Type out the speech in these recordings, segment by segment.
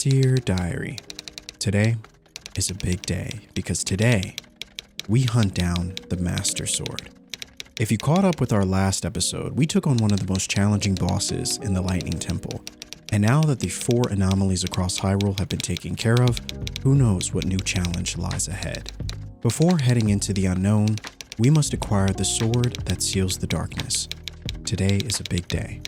Dear Diary, today is a big day because today we hunt down the Master Sword. If you caught up with our last episode, we took on one of the most challenging bosses in the Lightning Temple. And now that the 4 anomalies across Hyrule have been taken care of, who knows what new challenge lies ahead. Before heading into the unknown, we must acquire the sword that seals the darkness. Today is a big day.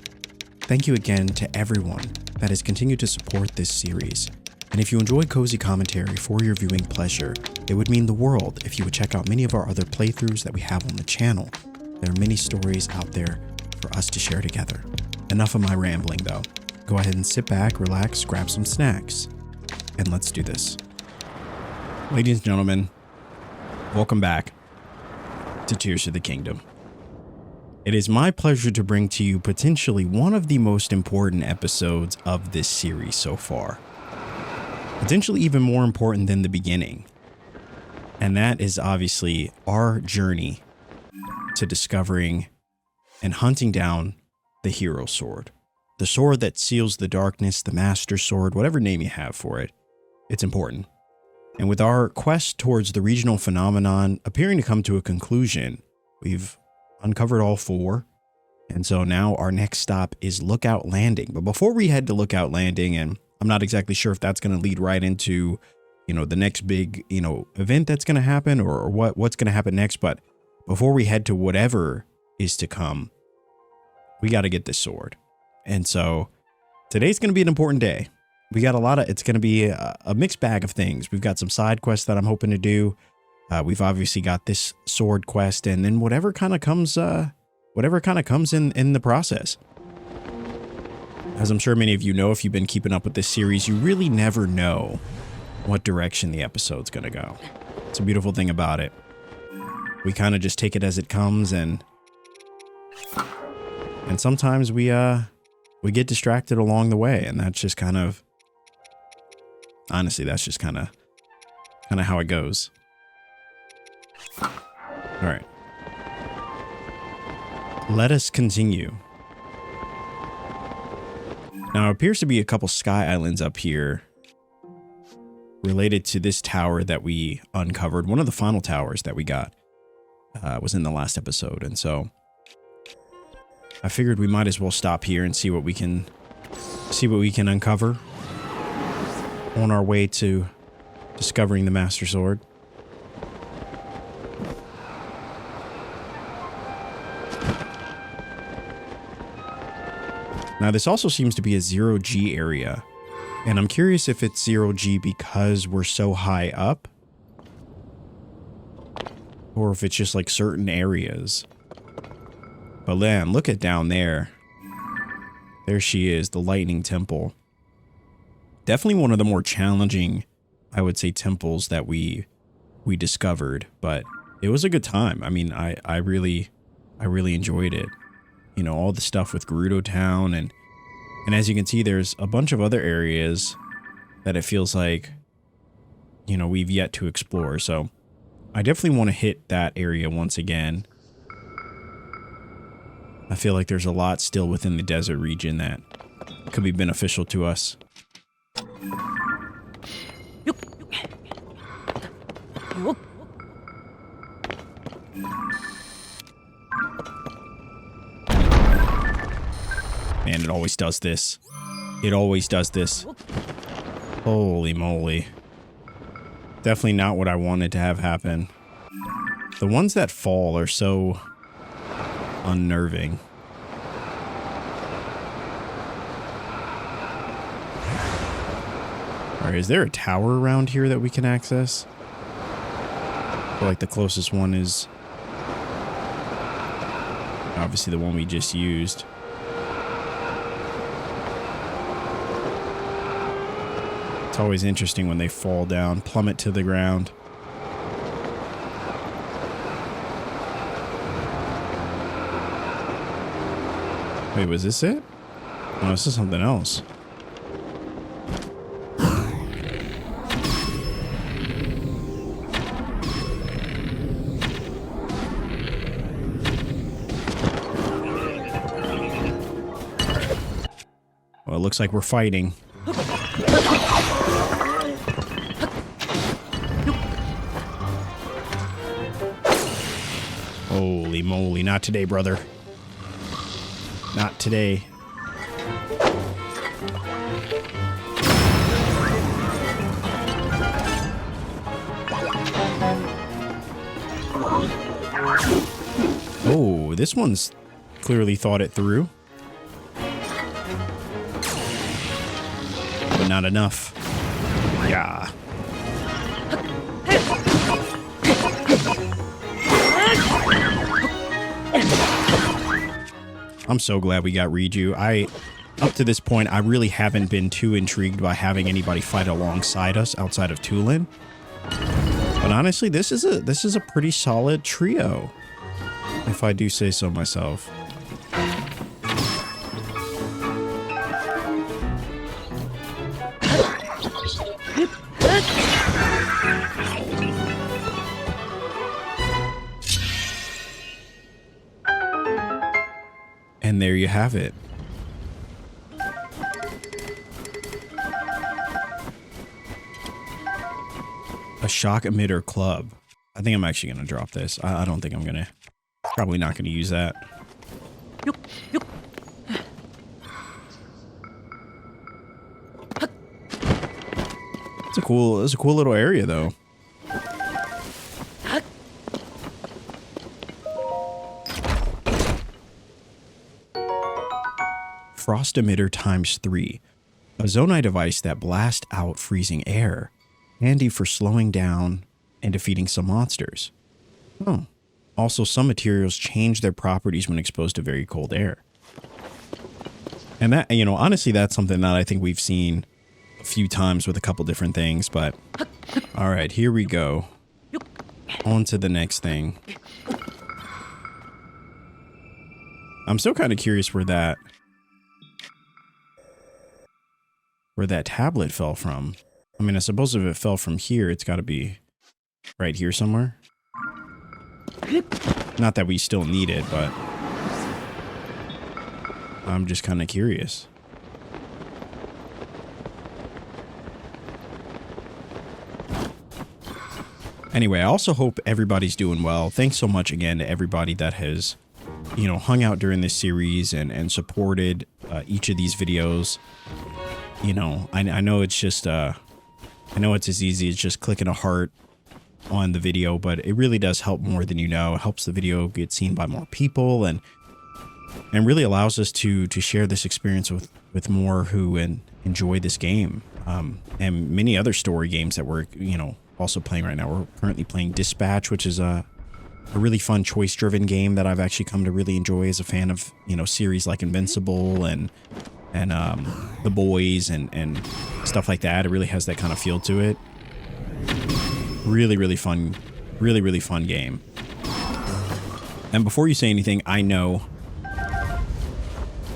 Thank you again to everyone that has continued to support this series. And if you enjoy cozy commentary for your viewing pleasure, it would mean the world if you would check out many of our other playthroughs that we have on the channel. There are many stories out there for us to share together. Enough of my rambling though. Go ahead and sit back, relax, grab some snacks, and let's do this. Ladies and gentlemen, welcome back to Tears of the Kingdom. It is my pleasure to bring to you potentially one of the most important episodes of this series so far. Potentially even more important than the beginning. And that is obviously our journey to discovering and hunting down the hero sword. The sword that seals the darkness, the Master Sword, whatever name you have for it, it's important. And with our quest towards the regional phenomenon appearing to come to a conclusion, we've uncovered all 4. And so now our next stop is Lookout Landing. But before we head to Lookout Landing, and I'm not exactly sure if that's going to lead right into, the next big, event that's going to happen or what's going to happen next. But before we head to whatever is to come, we got to get this sword. And so today's going to be an important day. We got it's going to be a mixed bag of things. We've got some side quests that I'm hoping to do. We've obviously got this sword quest and then whatever kind of comes in the process. As I'm sure many of you know, if you've been keeping up with this series, you really never know what direction the episode's going to go. It's a beautiful thing about it. We kind of just take it as it comes, and sometimes we get distracted along the way, and that's just kind of how it goes. All right. Let us continue. Now, it appears to be a couple sky islands up here related to this tower that we uncovered. One of the final towers that we got was in the last episode. And so I figured we might as well stop here and see what we can uncover on our way to discovering the Master Sword. Now, this also seems to be a 0G area, and I'm curious if it's 0G because we're so high up, or if it's just like certain areas. But then, look at down there. There she is, the Lightning Temple. Definitely one of the more challenging, I would say, temples that we discovered, but it was a good time. I mean, I really enjoyed it. All the stuff with Gerudo Town, and as you can see, there's a bunch of other areas that it feels like, we've yet to explore. So I definitely want to hit that area once again. I feel like there's a lot still within the desert region that could be beneficial to us. Man, it always does this. It always does this. Holy moly. Definitely not what I wanted to have happen. The ones that fall are so unnerving. Alright, is there a tower around here that we can access? I feel like the closest one is obviously the one we just used. It's always interesting when they fall down, plummet to the ground. Wait, was this it? No, this is something else. Well, it looks like we're fighting. moly. Not today, brother. Not today. Oh, this one's clearly thought it through. But not enough. Yeah. I'm so glad we got Riju. Up to this point, I really haven't been too intrigued by having anybody fight alongside us outside of Tulin. But honestly, this is a pretty solid trio, if I do say so myself. And there you have it. A shock emitter club. I think I'm actually going to drop this. I don't think I'm going to. Probably not going to use that. It's a cool little area though. Frost emitter ×3. A zonai device that blasts out freezing air. Handy for slowing down and defeating some monsters. Oh. Also, some materials change their properties when exposed to very cold air. And that, you know, honestly, that's something that I think we've seen a few times with a couple different things, but all right, here we go. On to the next thing. I'm still kind of curious where that tablet fell from. I mean, I suppose if it fell from here, it's got to be right here somewhere. Not that we still need it, but I'm just kind of curious. Anyway, I also hope everybody's doing well. Thanks so much again to everybody that has, you know, hung out during this series and supported each of these videos. You know, I know it's just, I know it's as easy as just clicking a heart on the video, but it really does help more than you know. It helps the video get seen by more people and really allows us to share this experience with more who enjoy this game. And many other story games that we're, you know, also playing right now. We're currently playing Dispatch, which is a really fun choice-driven game that I've actually come to really enjoy as a fan of, you know, series like Invincible and The Boys and stuff like that. It really has that kind of feel to it. Really fun game. And before you say anything, I know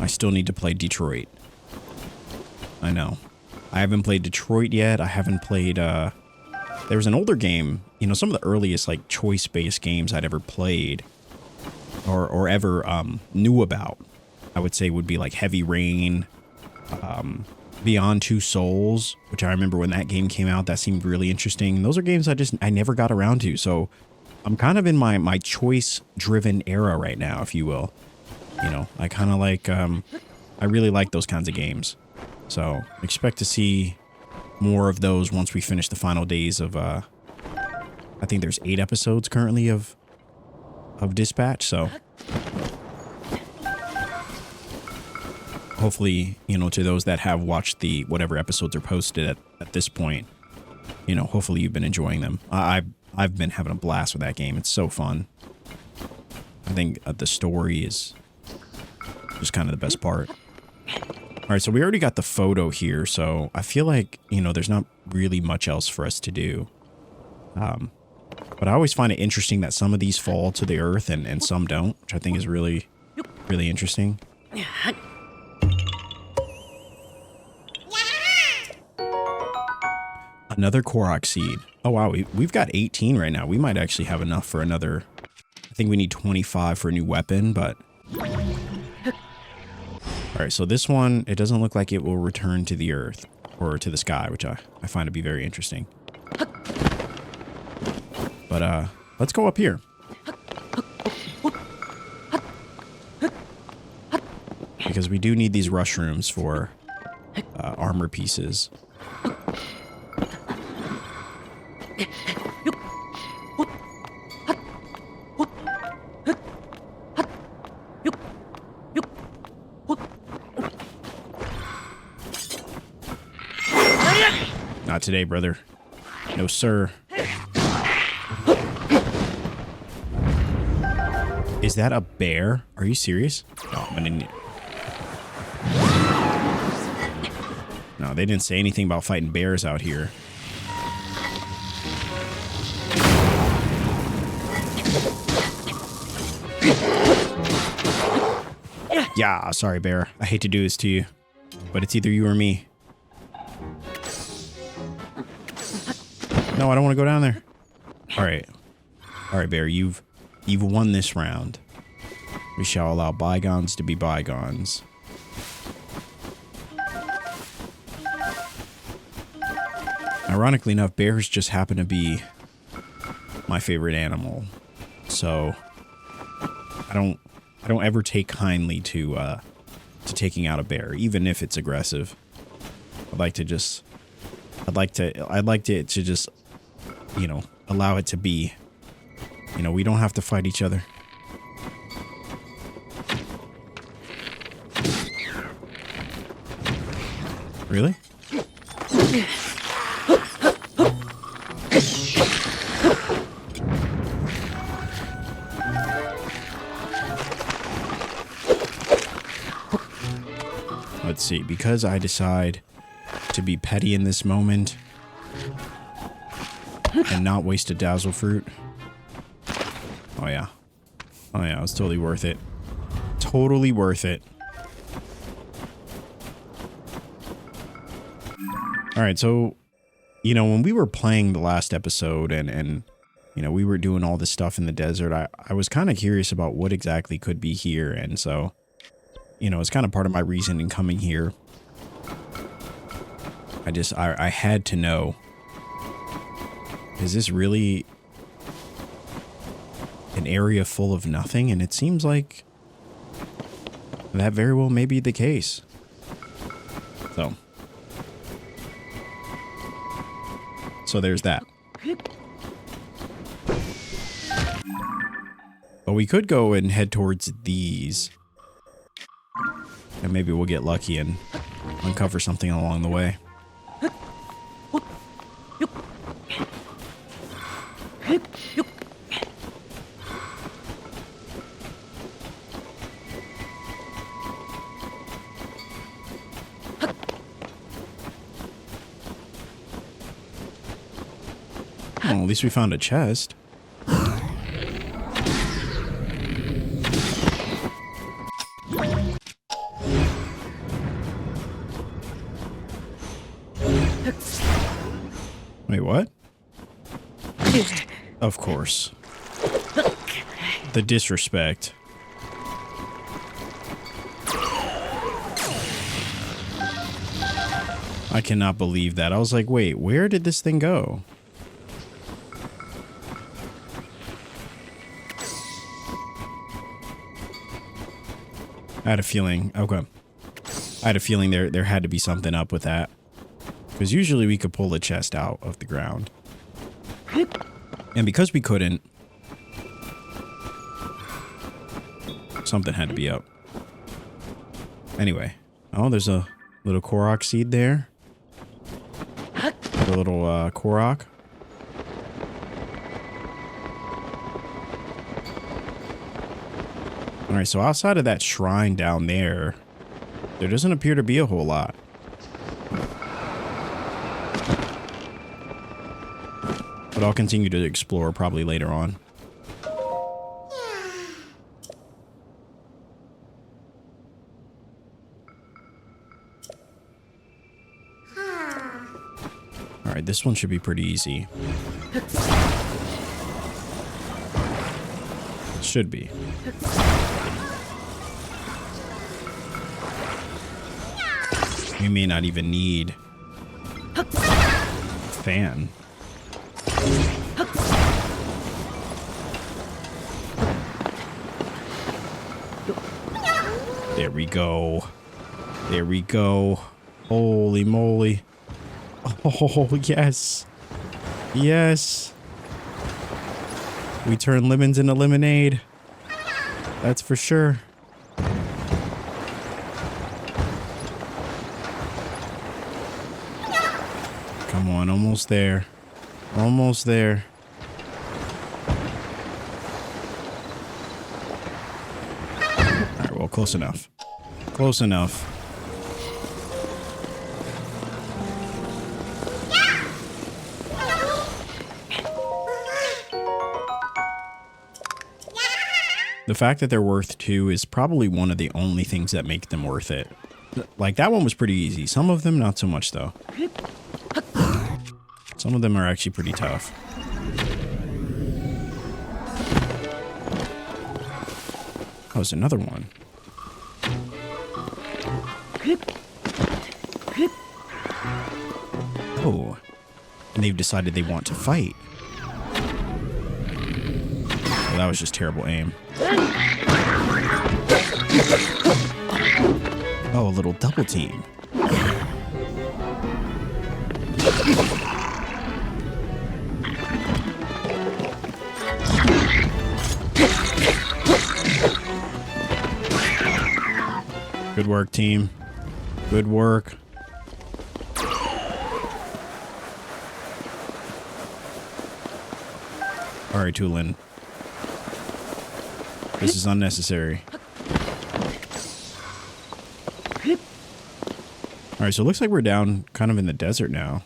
I still need to play Detroit. I know. I haven't played Detroit yet. I haven't played, there was an older game, you know, some of the earliest like choice-based games I'd ever played or ever knew about, I would say would be like Heavy Rain, Beyond Two Souls, which I remember when that game came out, that seemed really interesting. And those are games I never got around to. So I'm kind of in my choice-driven era right now, if you will. You know, I kind of like, I really like those kinds of games. So expect to see more of those once we finish the final days of, I think there's 8 episodes currently of Dispatch. So hopefully, you know, to those that have watched the whatever episodes are posted at this point, you know, hopefully you've been enjoying them. I've been having a blast with that game. It's so fun. I think the story is just kind of the best part. All right, so we already got the photo here, so I feel like, you know, there's not really much else for us to do. But I always find it interesting that some of these fall to the earth and some don't, which I think is really interesting. Another Korok seed. Oh, wow, we've got 18 right now. We might actually have enough for another. I think we need 25 for a new weapon, but... All right, so this one, it doesn't look like it will return to the earth or to the sky, which I find to be very interesting. But let's go up here. because we do need these mushrooms for armor pieces. Not today, brother. No, sir. Is that a bear? Are you serious? No, I'm gonna need... No, they didn't say anything about fighting bears out here. Yeah, sorry, bear. I hate to do this to you, but it's either you or me. No, I don't want to go down there. All right. All right, bear, you've won this round. We shall allow bygones to be bygones. Ironically enough, bears just happen to be my favorite animal. So I don't ever take kindly to taking out a bear, even if it's aggressive. I'd like to just you know, allow it to be. You know, we don't have to fight each other. Really? Let's see, because I decide to be petty in this moment and not waste a dazzle fruit. Oh yeah. Oh yeah, it's totally worth it. Totally worth it. Alright, so, you know, when we were playing the last episode and you know, we were doing all this stuff in the desert, I was kind of curious about what exactly could be here, and so, you know, it's kind of part of my reason in coming here. I had to know. Is this really an area full of nothing? And it seems like that very well may be the case. So there's that. But we could go and head towards these. And maybe we'll get lucky and uncover something along the way. Well, at least we found a chest. Wait, what? Of course. The disrespect. I cannot believe that. I was like, wait, where did this thing go? I had a feeling. Okay. I had a feeling there had to be something up with that. Because usually we could pull a chest out of the ground. And because we couldn't, something had to be up. Anyway. Oh, there's a little Korok seed there. A little Korok. Alright, so outside of that shrine down there, there doesn't appear to be a whole lot. But I'll continue to explore probably later on. Alright, this one should be pretty easy. It should be. We may not even need fan. There we go. There we go. Holy moly. Oh, yes. Yes. We turn lemons into lemonade. That's for sure. Come on, almost there. Almost there. Alright, well, close enough. Close enough. The fact that they're worth 2 is probably one of the only things that make them worth it. Like, that one was pretty easy. Some of them, not so much, though. Some of them are actually pretty tough. Oh, there's another one. Oh. And they've decided they want to fight. Well, that was just terrible aim. Oh, a little double team. Good work, team. Good work. All right, Tulin. This is unnecessary. All right, so it looks like we're down kind of in the desert now.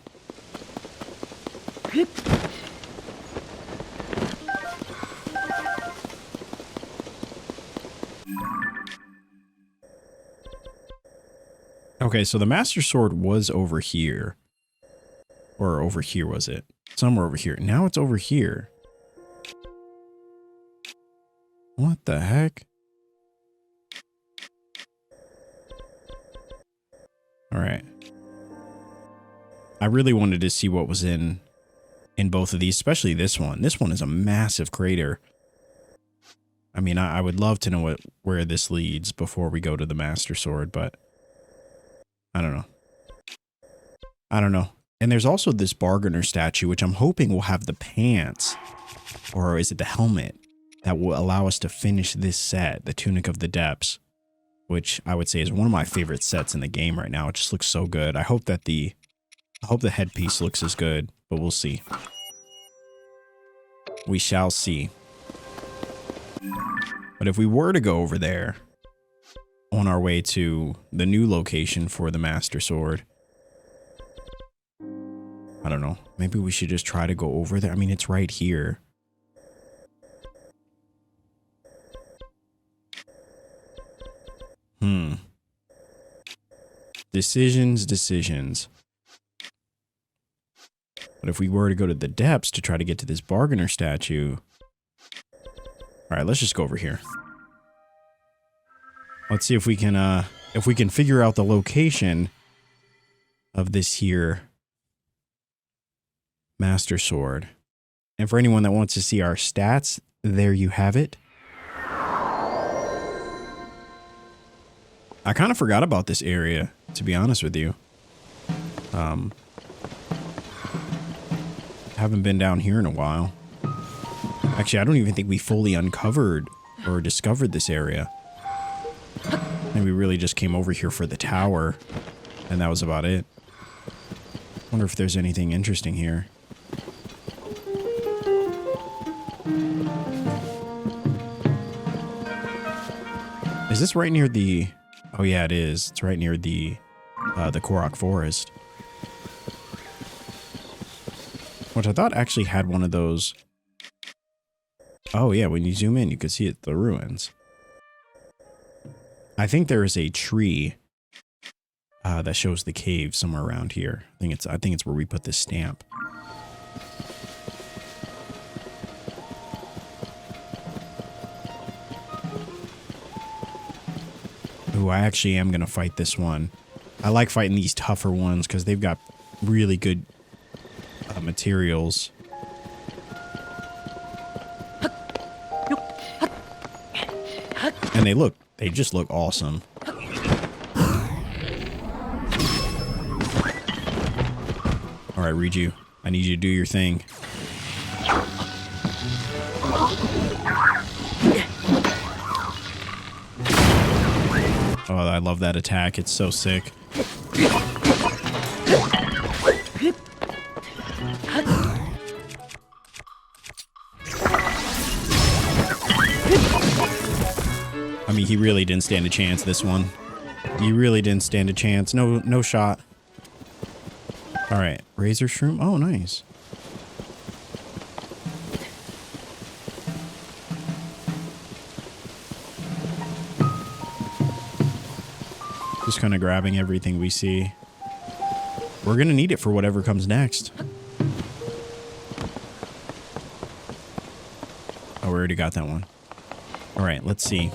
Okay, so the Master Sword was over here. Or over here, was it? Somewhere over here. Now it's over here. What the heck? Alright. I really wanted to see what was in both of these, especially this one. This one is a massive crater. I mean, I would love to know where this leads before we go to the Master Sword, but I don't know. I don't know. And there's also this bargainer statue, which I'm hoping will have the pants, or is it the helmet, that will allow us to finish this set, the Tunic of the Depths, which I would say is one of my favorite sets in the game right now. It just looks so good. I hope the headpiece looks as good, but we'll see. We shall see. But if we were to go over there on our way to the new location for the Master Sword, I don't know. Maybe we should just try to go over there. I mean, it's right here. Decisions. But if we were to go to the depths to try to get to this bargainer statue... Alright, let's just go over here. Let's see if we can figure out the location of this here Master Sword. And for anyone that wants to see our stats, there you have it. I kind of forgot about this area, to be honest with you. Haven't been down here in a while. Actually, I don't even think we fully uncovered or discovered this area. Maybe we really just came over here for the tower, and that was about it. Wonder if there's anything interesting here. Is this right near the... Oh yeah, it is. It's right near the Korok Forest. Which I thought actually had one of those... Oh yeah, when you zoom in, you can see it, the ruins. I think there is a tree that shows the cave somewhere around here. I think it's where we put this stamp. Ooh, I actually am gonna fight this one. I like fighting these tougher ones because they've got really good materials. And they just look awesome. All right, Riju. I need you to do your thing. Oh, I love that attack. It's so sick. I mean, he really didn't stand a chance, this one. He really didn't stand a chance. No shot. All right, razor shroom. Oh, nice. Just kind of grabbing everything we see. We're gonna need it for whatever comes next. Oh, we already got that one. All right, let's see.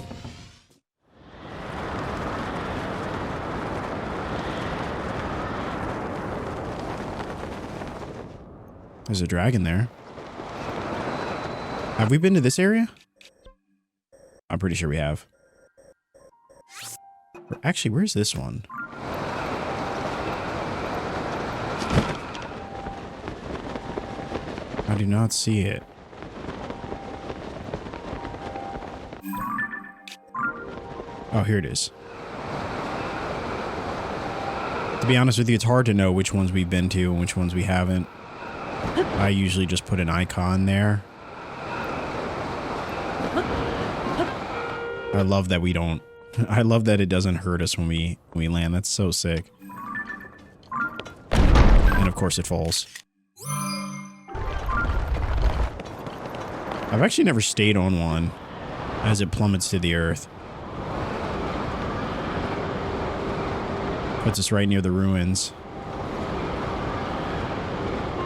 There's a dragon there. Have we been to this area? I'm pretty sure we have. Actually, where's this one? I do not see it. Oh, here it is. To be honest with you, it's hard to know which ones we've been to and which ones we haven't. I usually just put an icon there. I love that we don't... I love that it doesn't hurt us when we land. That's so sick. And of course it falls. I've actually never stayed on one as it plummets to the earth. Puts us right near the ruins.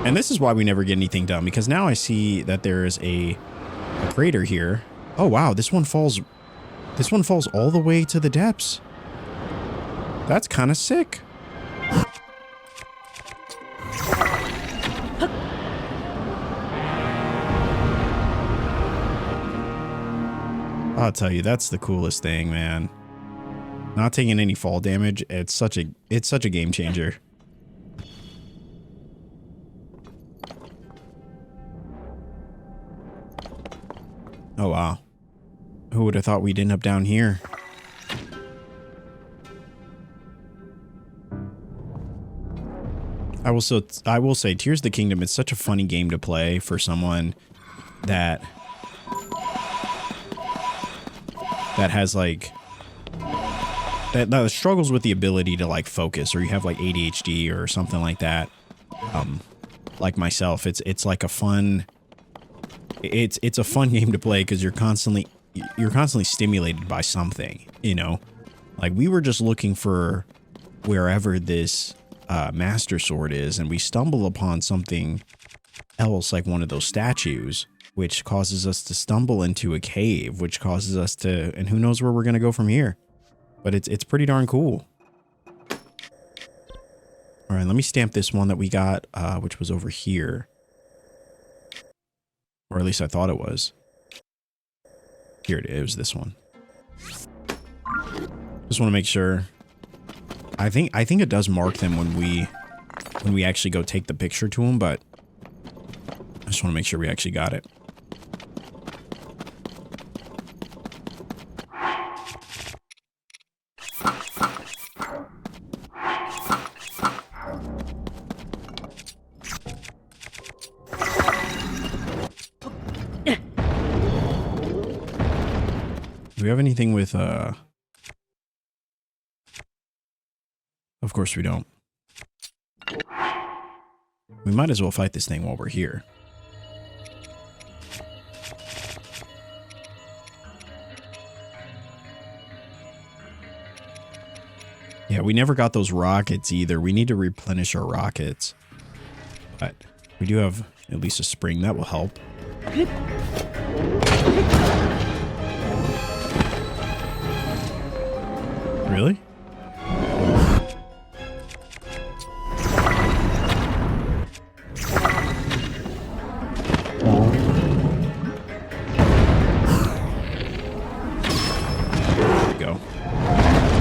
And this is why we never get anything done, because now I see that there is a crater here. Oh wow, this one falls all the way to the depths. That's kind of sick. I'll tell you, that's the coolest thing, man. Not taking any fall damage, it's such a game changer. Oh wow. Who would have thought we'd end up down here? I will say Tears of the Kingdom, it's such a funny game to play for someone that has like that struggles with the ability to like focus, or you have like ADHD or something like that. Like myself, it's like a fun it's a fun game to play because you're constantly stimulated by something, you know? Like we were just looking for wherever this Master Sword is, and we stumble upon something else, like one of those statues, which causes us to stumble into a cave, which causes us to, and who knows where we're gonna go from here. But it's pretty darn cool. All right, let me stamp this one that we got, which was over here. Or at least I thought it was. Here it is, it was this one. Just want to make sure. I think it does mark them when we actually go take the picture to them, but I just want to make sure we actually got it. Do we have anything with, of course we don't. We might as well fight this thing while we're here. Yeah, we never got those rockets either. We need to replenish our rockets. But we do have at least a spring that will help. Really? There we go.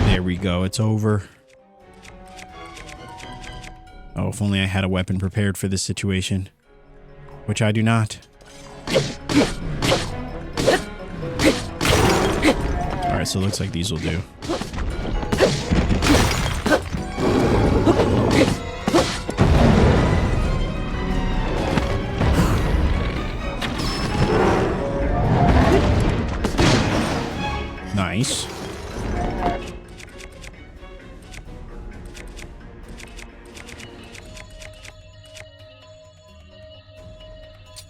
There we go. It's over. Oh, if only I had a weapon prepared for this situation. Which I do not. Alright, so it looks like these will do. Nice.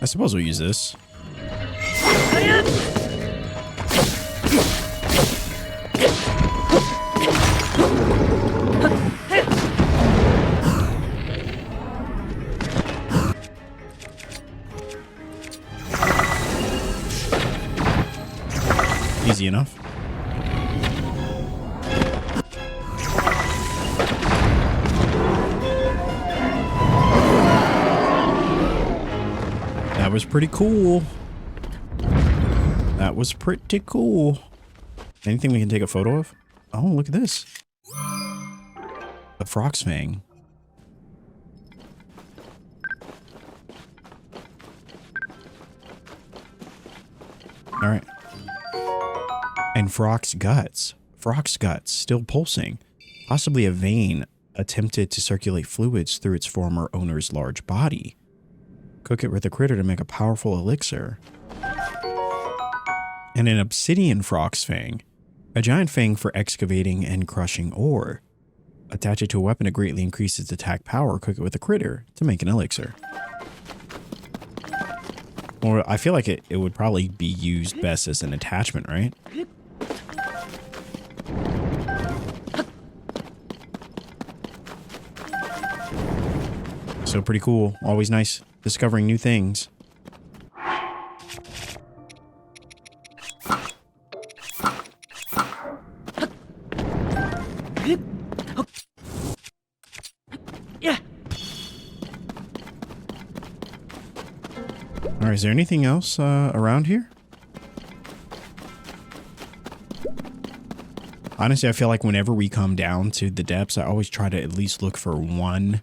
I suppose we'll use this. Easy enough. That was pretty cool. That was pretty cool. Anything we can take a photo of? Oh, look at this. The Frog's Fang. All right. And Frog's guts. Frog's guts still pulsing. Possibly a vein attempted to circulate fluids through its former owner's large body. Cook it with the critter to make a powerful elixir. And an obsidian Frog's Fang. A giant fang for excavating and crushing ore. Attach it to a weapon to greatly increase its attack power. Cook it with a critter to make an elixir. Or I feel like it would probably be used best as an attachment, right? So pretty cool. Always nice discovering new things. All right, is there anything else around here? Honestly, I feel like whenever we come down to the depths, I always try to at least look for one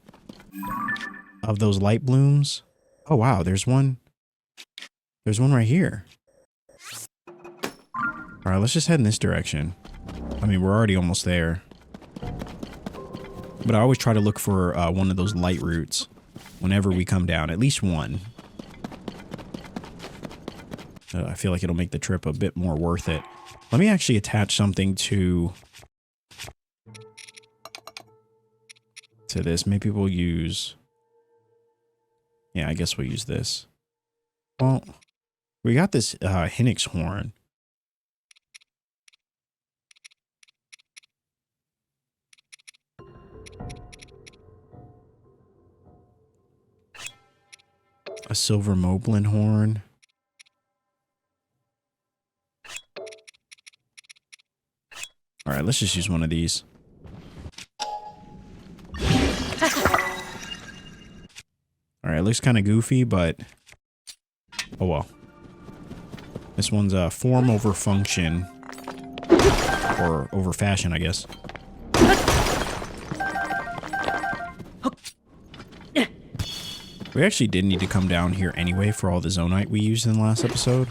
of those light blooms. Oh, wow, there's one. There's one right here. All right, let's just head in this direction. I mean, we're already almost there. But I always try to look for one of those light roots whenever we come down, at least one. I feel like it'll make the trip a bit more worth it. Let me actually attach something to this. Maybe we'll use... Yeah, I guess we'll use this. Well, we got this Hinnick's horn. A silver moblin horn. All right, let's just use one of these. All right, it looks kind of goofy, but oh well. This one's form over function, or over fashion, I guess. We actually did need to come down here anyway for all the zonite we used in the last episode.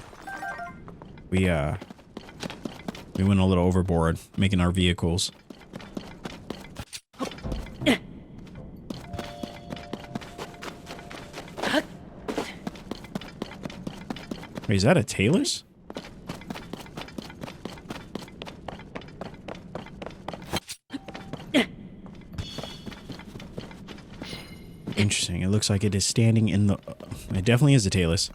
We went a little overboard making our vehicles. Wait, is that a Talus? Interesting. It looks like it is standing in the... It definitely is a Talus.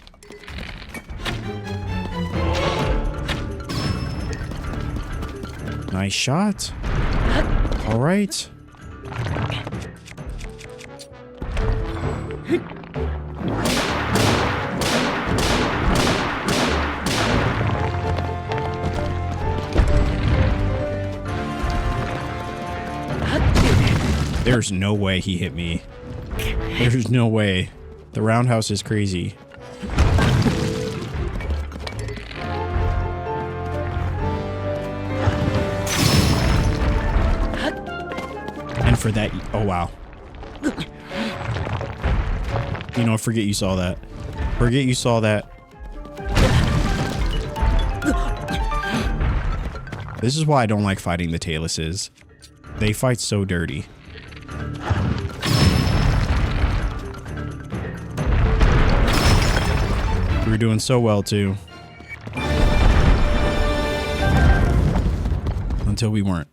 Nice shot. All right. There's no way he hit me. There's no way. The roundhouse is crazy. And for that, oh wow. You know, forget you saw that. Forget you saw that. This is why I don't like fighting the Taluses. They fight so dirty. We were doing so well, too. Until we weren't.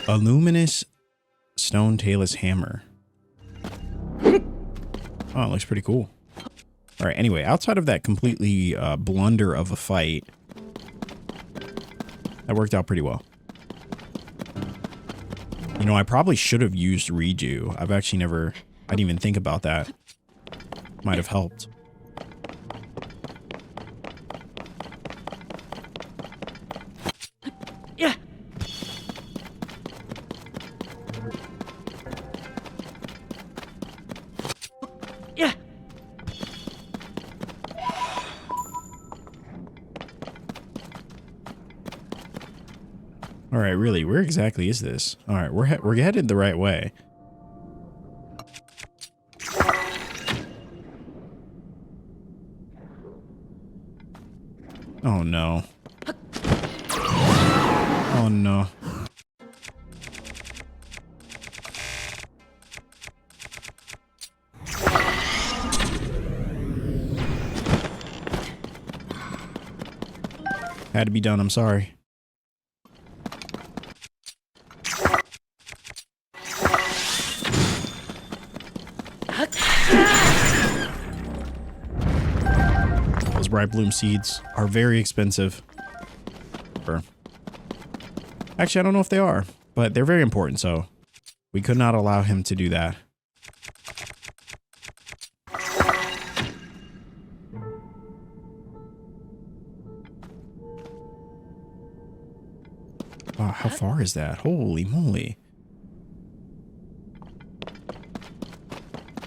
A luminous stone Talus hammer. Oh, it looks pretty cool. All right, anyway, outside of that completely blunder of a fight, that worked out pretty well. You know, I probably should have used Reju. I've actually never... I didn't even think about that. Might have helped. Yeah. Yeah. All right, really, where exactly is this? All right, we're headed the right way. Oh no. Oh no. Had to be done, I'm sorry. Those bright bloom seeds are very expensive. Actually, I don't know if they are, but they're very important, so we could not allow him to do that. Wow, how far is that? Holy moly.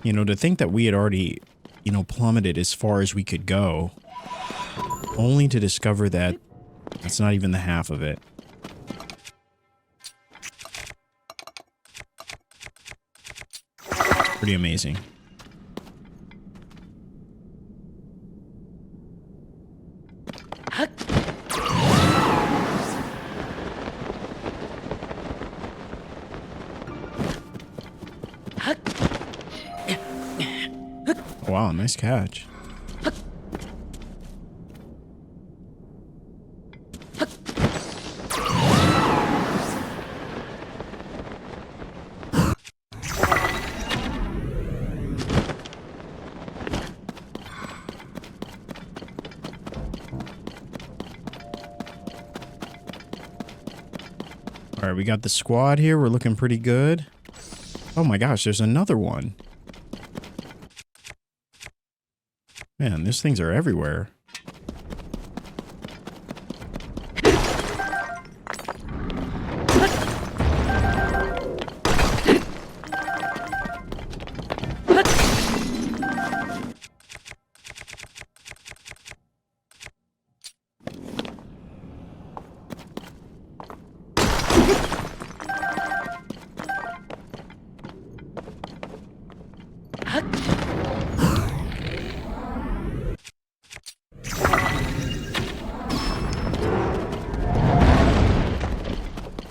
You know, to think that we had already, you know, plummeted as far as we could go, only to discover that that's not even the half of it. Pretty amazing. Wow, nice catch. All right, we got the squad here. We're looking pretty good. Oh my gosh, there's another one. Man, these things are everywhere.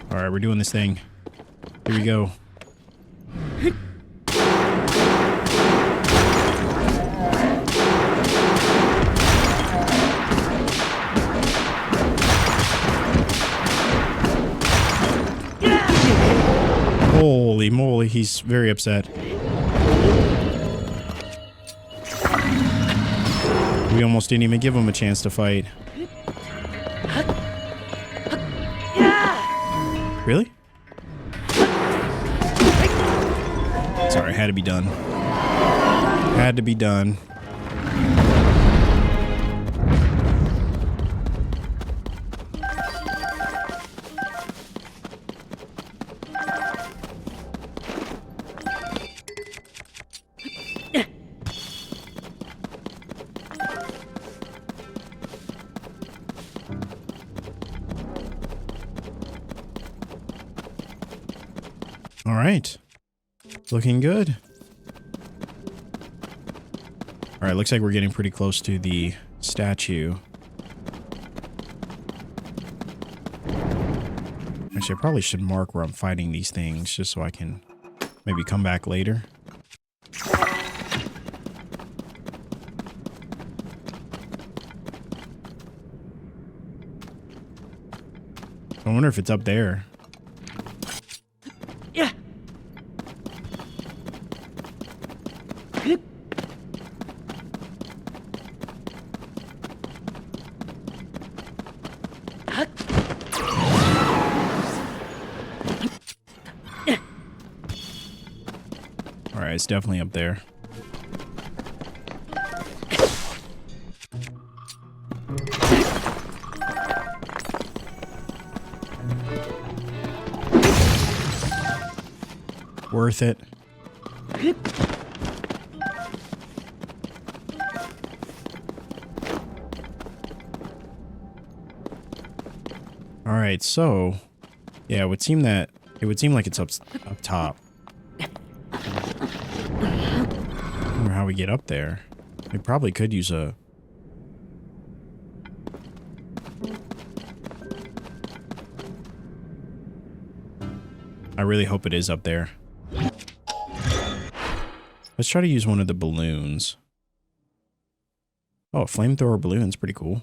All right, we're doing this thing. Here we go. Holy moly, he's very upset. We almost didn't even give him a chance to fight. Really? Sorry, had to be done. Had to be done. All right. Looking good. All right, looks like we're getting pretty close to the statue. Actually, I probably should mark where I'm fighting these things just so I can maybe come back later. I wonder if it's up there. Yeah. All right, it's definitely up there. Worth it. All right, so yeah, it would seem like it's up top. I wonder how we get up there. We probably could use a... I really hope it is up there. Let's try to use one of the balloons. Oh, a flamethrower balloon's pretty cool.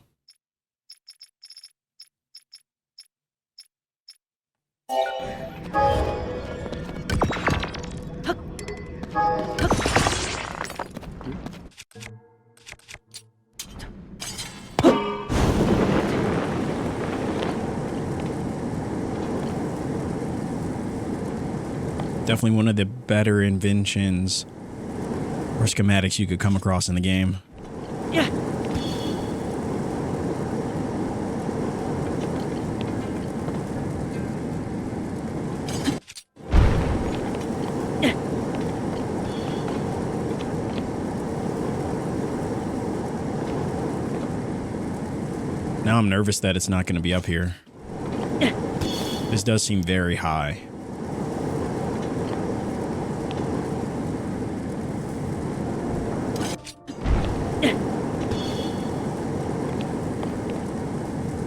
Definitely one of the better inventions or schematics you could come across in the game. Yeah. Now I'm nervous that it's not going to be up here. This does seem very high.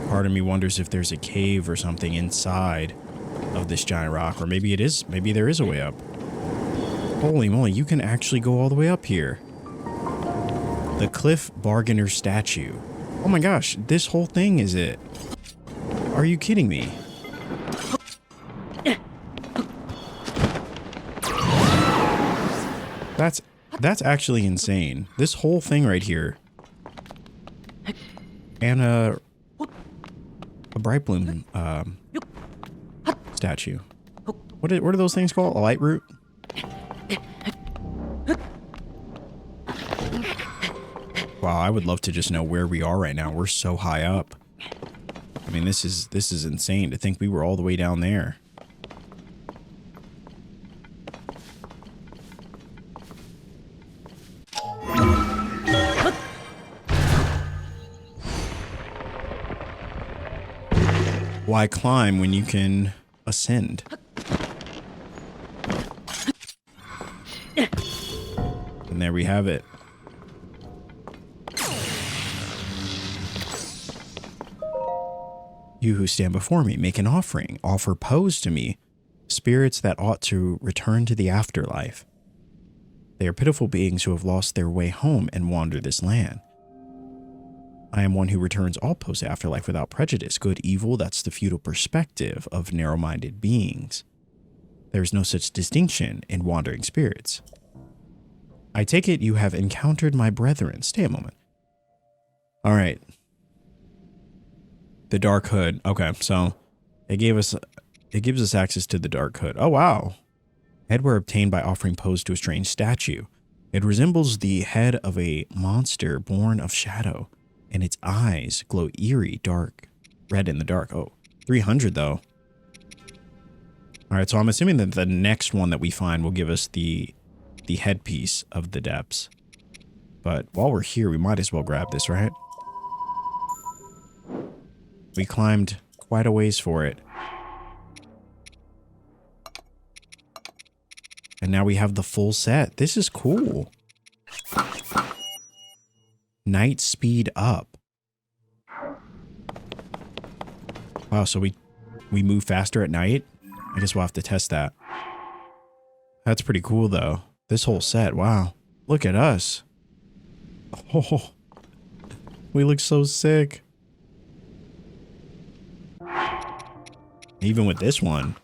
Part of me wonders if there's a cave or something inside of this giant rock, or maybe it is. Maybe there is a way up. Holy moly, you can actually go all the way up here. The Cliff Bargainer statue. Oh my gosh, this whole thing is it. Are you kidding me? That's actually insane. This whole thing right here. And a bright bloom statue. What are those things called? A light root? Wow, I would love to just know where we are right now. We're so high up. I mean, this is insane to think we were all the way down there. Why climb when you can ascend? And there we have it. You who stand before me, make an offering, offer pose to me, spirits that ought to return to the afterlife. They are pitiful beings who have lost their way home and wander this land. I am one who returns all post afterlife without prejudice. Good, evil, that's the futile perspective of narrow-minded beings. There is no such distinction in wandering spirits. I take it you have encountered my brethren. Stay a moment. All right. The Dark Hood. Okay, so it gives us access to the Dark Hood. Oh, wow. Headwear obtained by offering pose to a strange statue. It resembles the head of a monster born of shadow, and its eyes glow eerie, dark, red in the dark. Oh, 300 though. All right, so I'm assuming that the next one that we find will give us the headpiece of the depths. But while we're here, we might as well grab this, right? We climbed quite a ways for it. And now we have the full set. This is cool. Night speed up. Wow, so we move faster at night? I guess we'll have to test that. That's pretty cool, though. This whole set, wow. Look at us. Oh, we look so sick. Even with this one.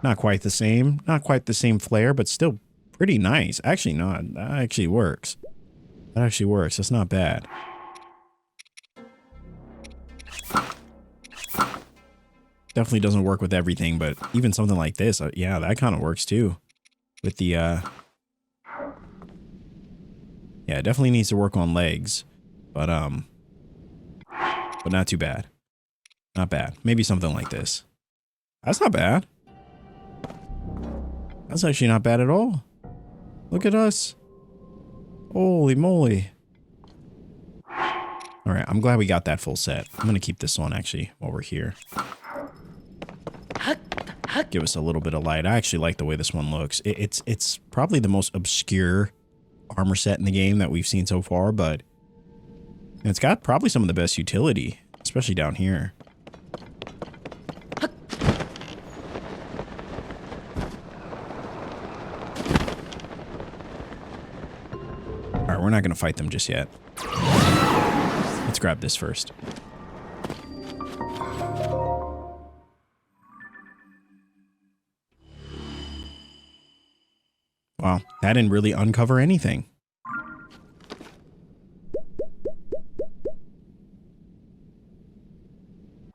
Not quite the same. Not quite the same flare, but still pretty nice. Actually not. That actually works. That actually works. That's not bad. Definitely doesn't work with everything, but even something like this, yeah, that kind of works too. With the, yeah, it definitely needs to work on legs, but not too bad. Not bad. Maybe something like this. That's not bad. That's actually not bad at all. Look at us. Holy moly. All right, I'm glad we got that full set. I'm going to keep this on, actually, while we're here. Give us a little bit of light. I actually like the way this one looks. It's probably the most obscure armor set in the game that we've seen so far, but it's got probably some of the best utility, especially down here. All right, we're not going to fight them just yet. Let's grab this first. Wow, that didn't really uncover anything.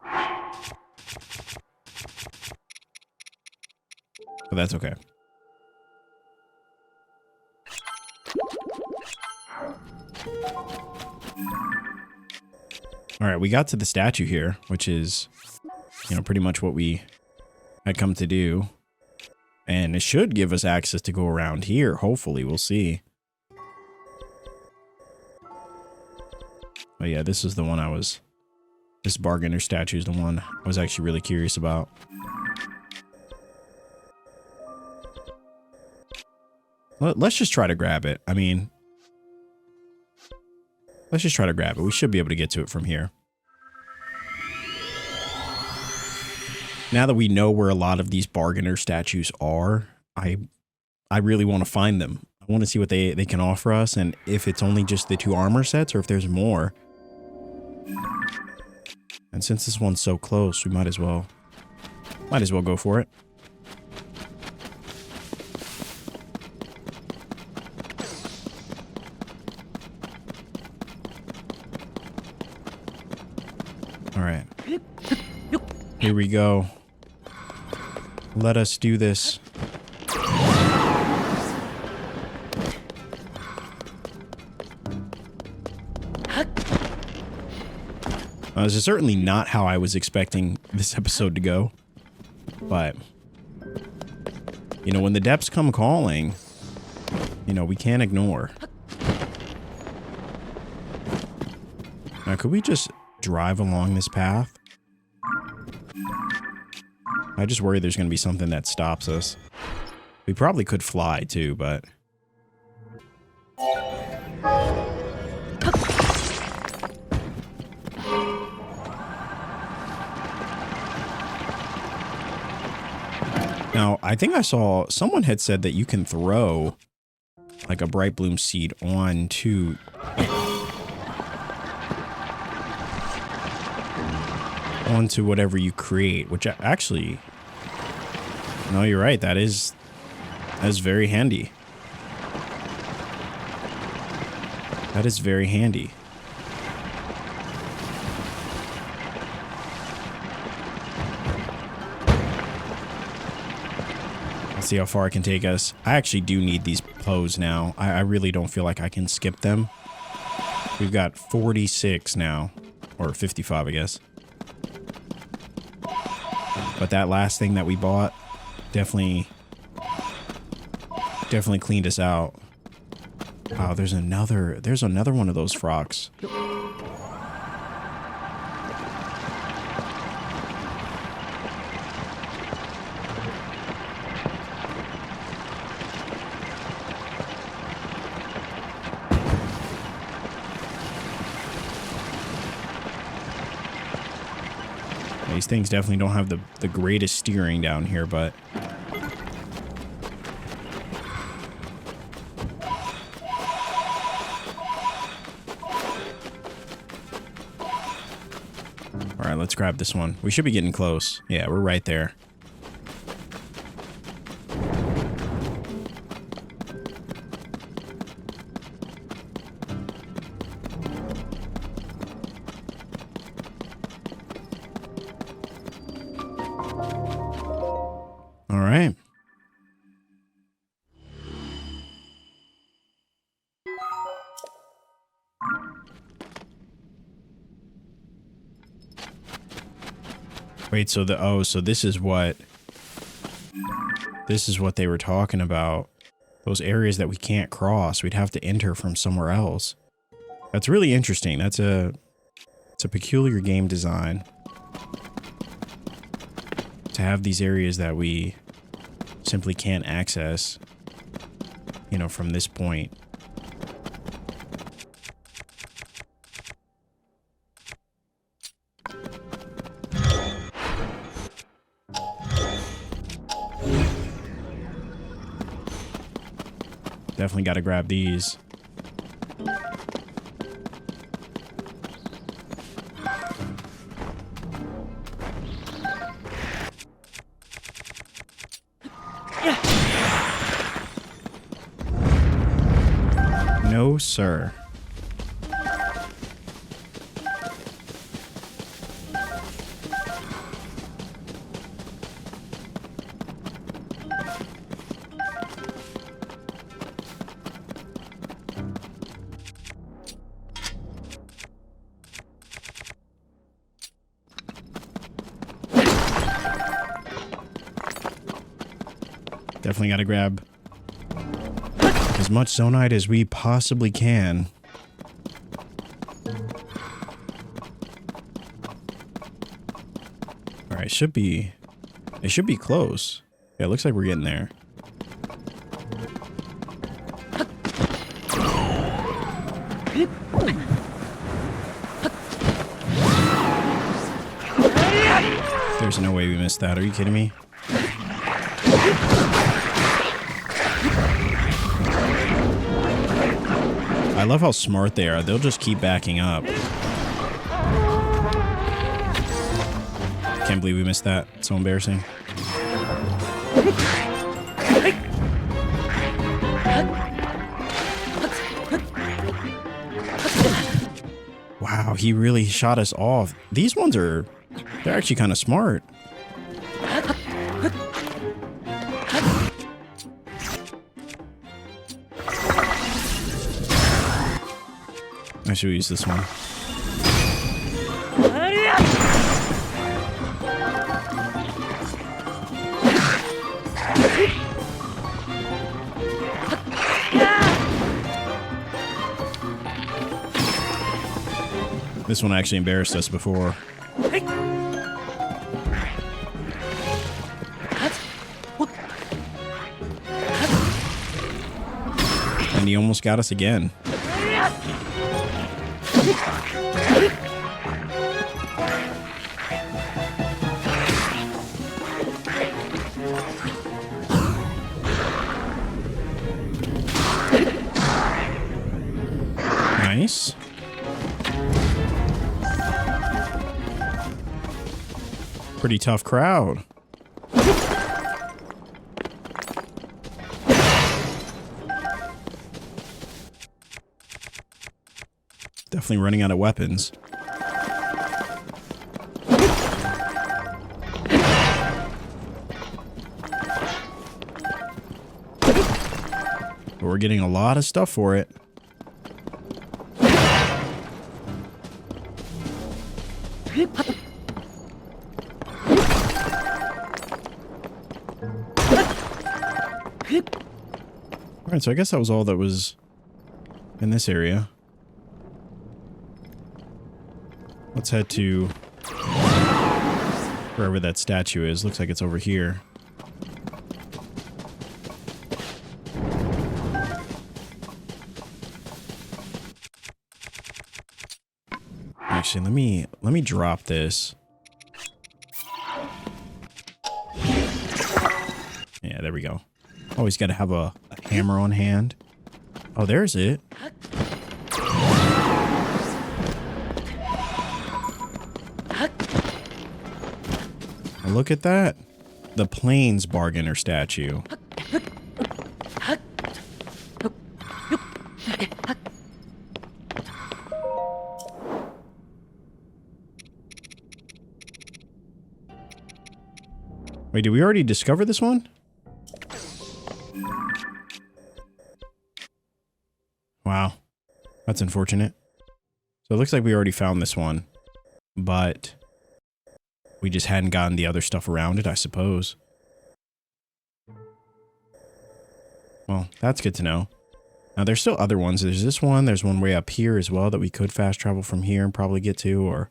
But that's okay. All right, we got to the statue here, which is, you know, pretty much what we had come to do. And it should give us access to go around here. Hopefully, we'll see. But yeah, this is the one this bargainer statue is the one I was actually really curious about. Let's just try to grab it. I mean, let's just try to grab it. We should be able to get to it from here. Now that we know where a lot of these bargainer statues are, I really want to find them. I want to see what they can offer us, and if it's only just the 2 armor sets or if there's more. And since this one's so close, we might as well go for it. All right. Here we go. Let us do this. This is certainly not how I was expecting this episode to go. But, you know, when the depths come calling, you know, we can't ignore. Now, could we just drive along this path? I just worry there's going to be something that stops us. We probably could fly too, but... Now, I think I saw someone had said that you can throw like a bright bloom seed onto whatever you create, which actually, no, you're right. That is very handy. That is very handy. Let's see how far it can take us. I actually do need these pose now. I really don't feel like I can skip them. We've got 46 now, or 55, I guess. But that last thing that we bought definitely cleaned us out. Wow, there's another one of those frogs. These things definitely don't have the greatest steering down here, but... Alright, let's grab this one. We should be getting close. Yeah, we're right there. Alright. Wait, so so this is what they were talking about. Those areas that we can't cross, we'd have to enter from somewhere else. That's really interesting. It's a peculiar game design to have these areas that we simply can't access, you know, from this point. Definitely got to grab these. No, sir. Definitely got to grab as much zonite as we possibly can. All right, it should be close. Yeah, it looks like we're getting there. There's no way we missed that. Are you kidding me? I love how smart they are. They'll just keep backing up. Can't believe we missed that. It's so embarrassing. Wow, he really shot us off. These ones they're actually kind of smart. I should use this one. This one actually embarrassed us before. And he almost got us again. Nice. Pretty tough crowd. Definitely running out of weapons. But we're getting a lot of stuff for it. Alright, so I guess that was all that was in this area. Let's head to wherever that statue is. Looks like it's over here. Actually, let me drop this. there we go. Always got to have a hammer on hand. Oh, there's it. Look at that. The Plains Bargainer statue. Wait, did we already discover this one? Wow. That's unfortunate. So it looks like we already found this one, but we just hadn't gotten the other stuff around it, I suppose. Well, that's good to know. Now, there's still other ones. There's this one. There's one way up here as well that we could fast travel from here and probably get to, or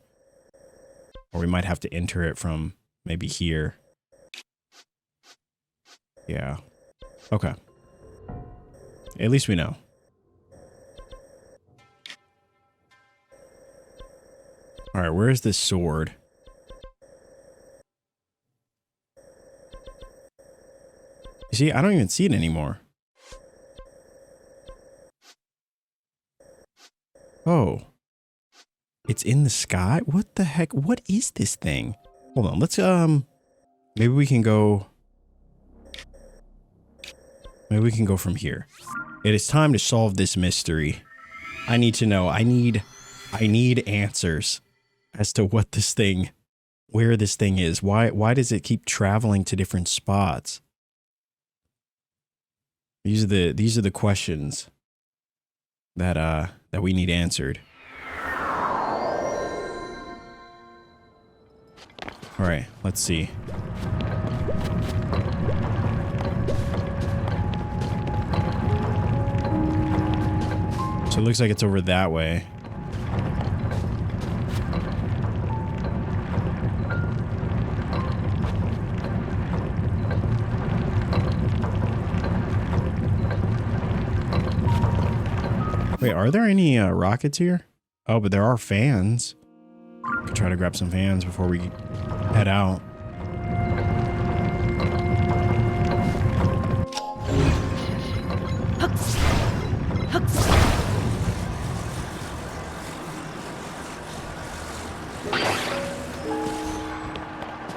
we might have to enter it from maybe here. Yeah. Okay. At least we know. All right, where is this sword? You see, I don't even see it anymore. Oh. It's in the sky? What the heck? What is this thing? Hold on, let's, maybe we can go... Maybe we can go from here. It is time to solve this mystery. I need to know. I need answers as to what this thing, where this thing is. Why does it keep traveling to different spots? These are the questions that we need answered. All right, let's see. So it looks like it's over that way. Wait, are there any rockets here? Oh, but there are fans. Could try to grab some fans before we head out.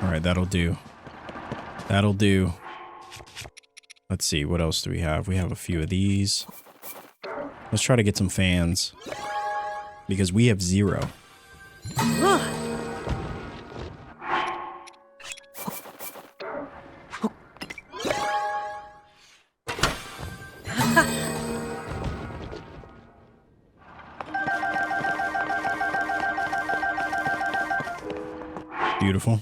All right, that'll do. That'll do. Let's see, what else do we have? We have a few of these. Let's try to get some fans. Because we have 0. Beautiful.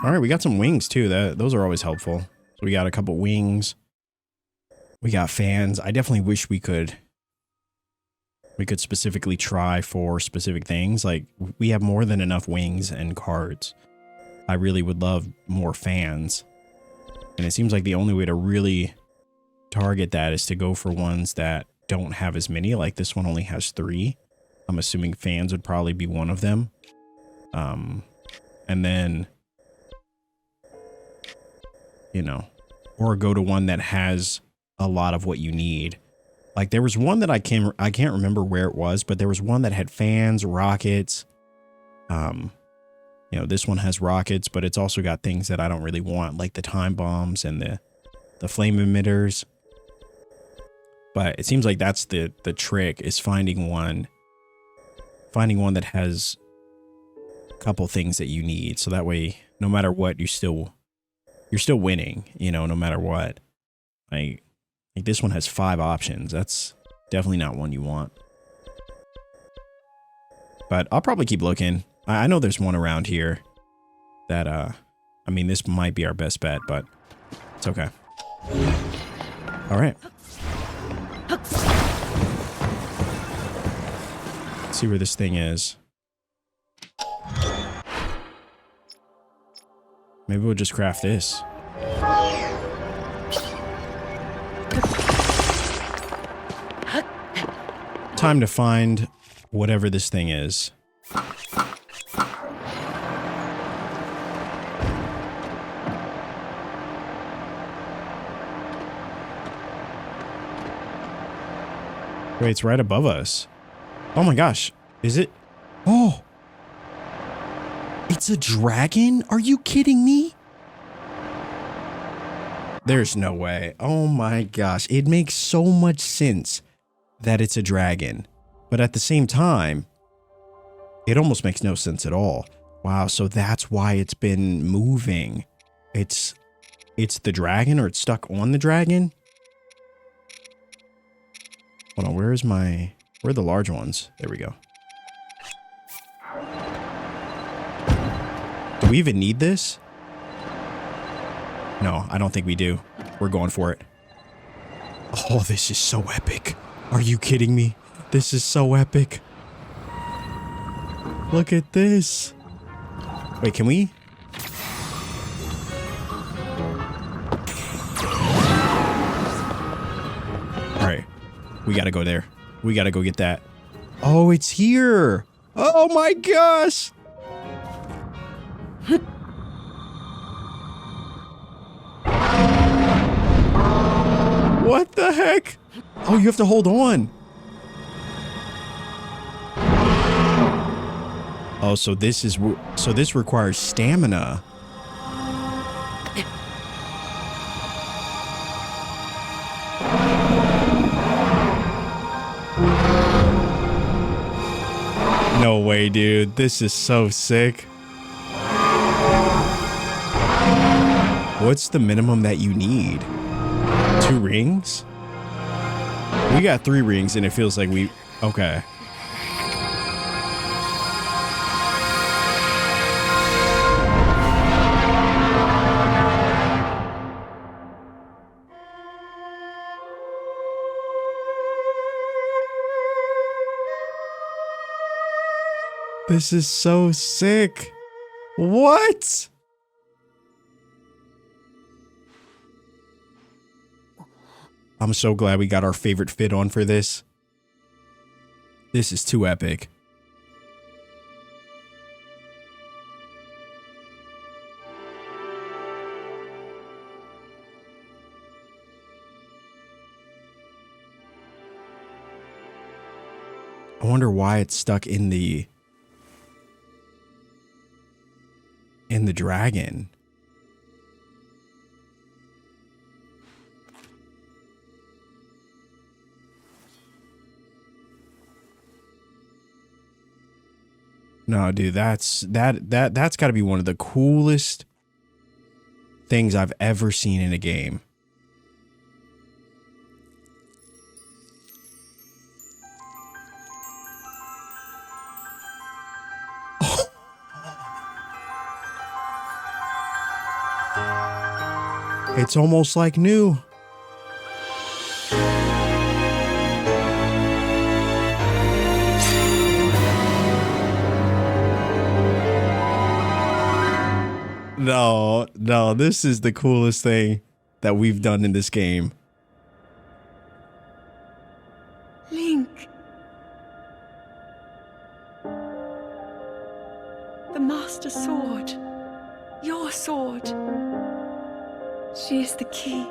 All right, we got some wings too. Those are always helpful. So we got a couple wings. We got fans. I definitely wish we could specifically try for specific things. Like, we have more than enough wings and cards. I really would love more fans. And it seems like the only way to really target that is to go for ones that don't have as many. Like this one only has 3. I'm assuming fans would probably be one of them. And then, you know, or go to one that has a lot of what you need. Like there was one that I can't remember where it was, but there was one that had fans, rockets. You know, this one has rockets, but it's also got things that I don't really want, like the time bombs and the flame emitters. But it seems like that's the trick, is finding one that has a couple things that you need. So that way, no matter what, you're still winning, you know, no matter what. Like this one has 5 options. That's definitely not one you want. But I'll probably keep looking. I know there's one around here that, I mean, this might be our best bet, but it's okay. All right. Let's see where this thing is. Maybe we'll just craft this. Time to find whatever this thing is. Wait, it's right above us. Oh my gosh. Is it? Oh. It's a dragon? Are you kidding me? There's no way. Oh my gosh. It makes so much sense that it's a dragon. But at the same time, it almost makes no sense at all. Wow, so that's why it's been moving. It's the dragon, or it's stuck on the dragon? Hold on, where are the large ones? There we go. Do we even need this? No, I don't think we do. We're going for it. Oh, this is so epic. Are you kidding me? This is so epic. Look at this. Wait, can we? All right. We gotta go there. We gotta go get that. Oh, it's here. Oh my gosh. What the heck? Oh, you have to hold on. Oh, so this requires stamina. No way, dude. This is so sick. What's the minimum that you need? 2 rings? We got 3 rings and it feels like we... Okay. This is so sick. What? I'm so glad we got our favorite fit on for this. This is too epic. I wonder why it's stuck in the dragon. No, dude, that's got to be one of the coolest things I've ever seen in a game. It's almost like new. No, this is the coolest thing that we've done in this game. Link. The Master Sword. Your sword. She is the key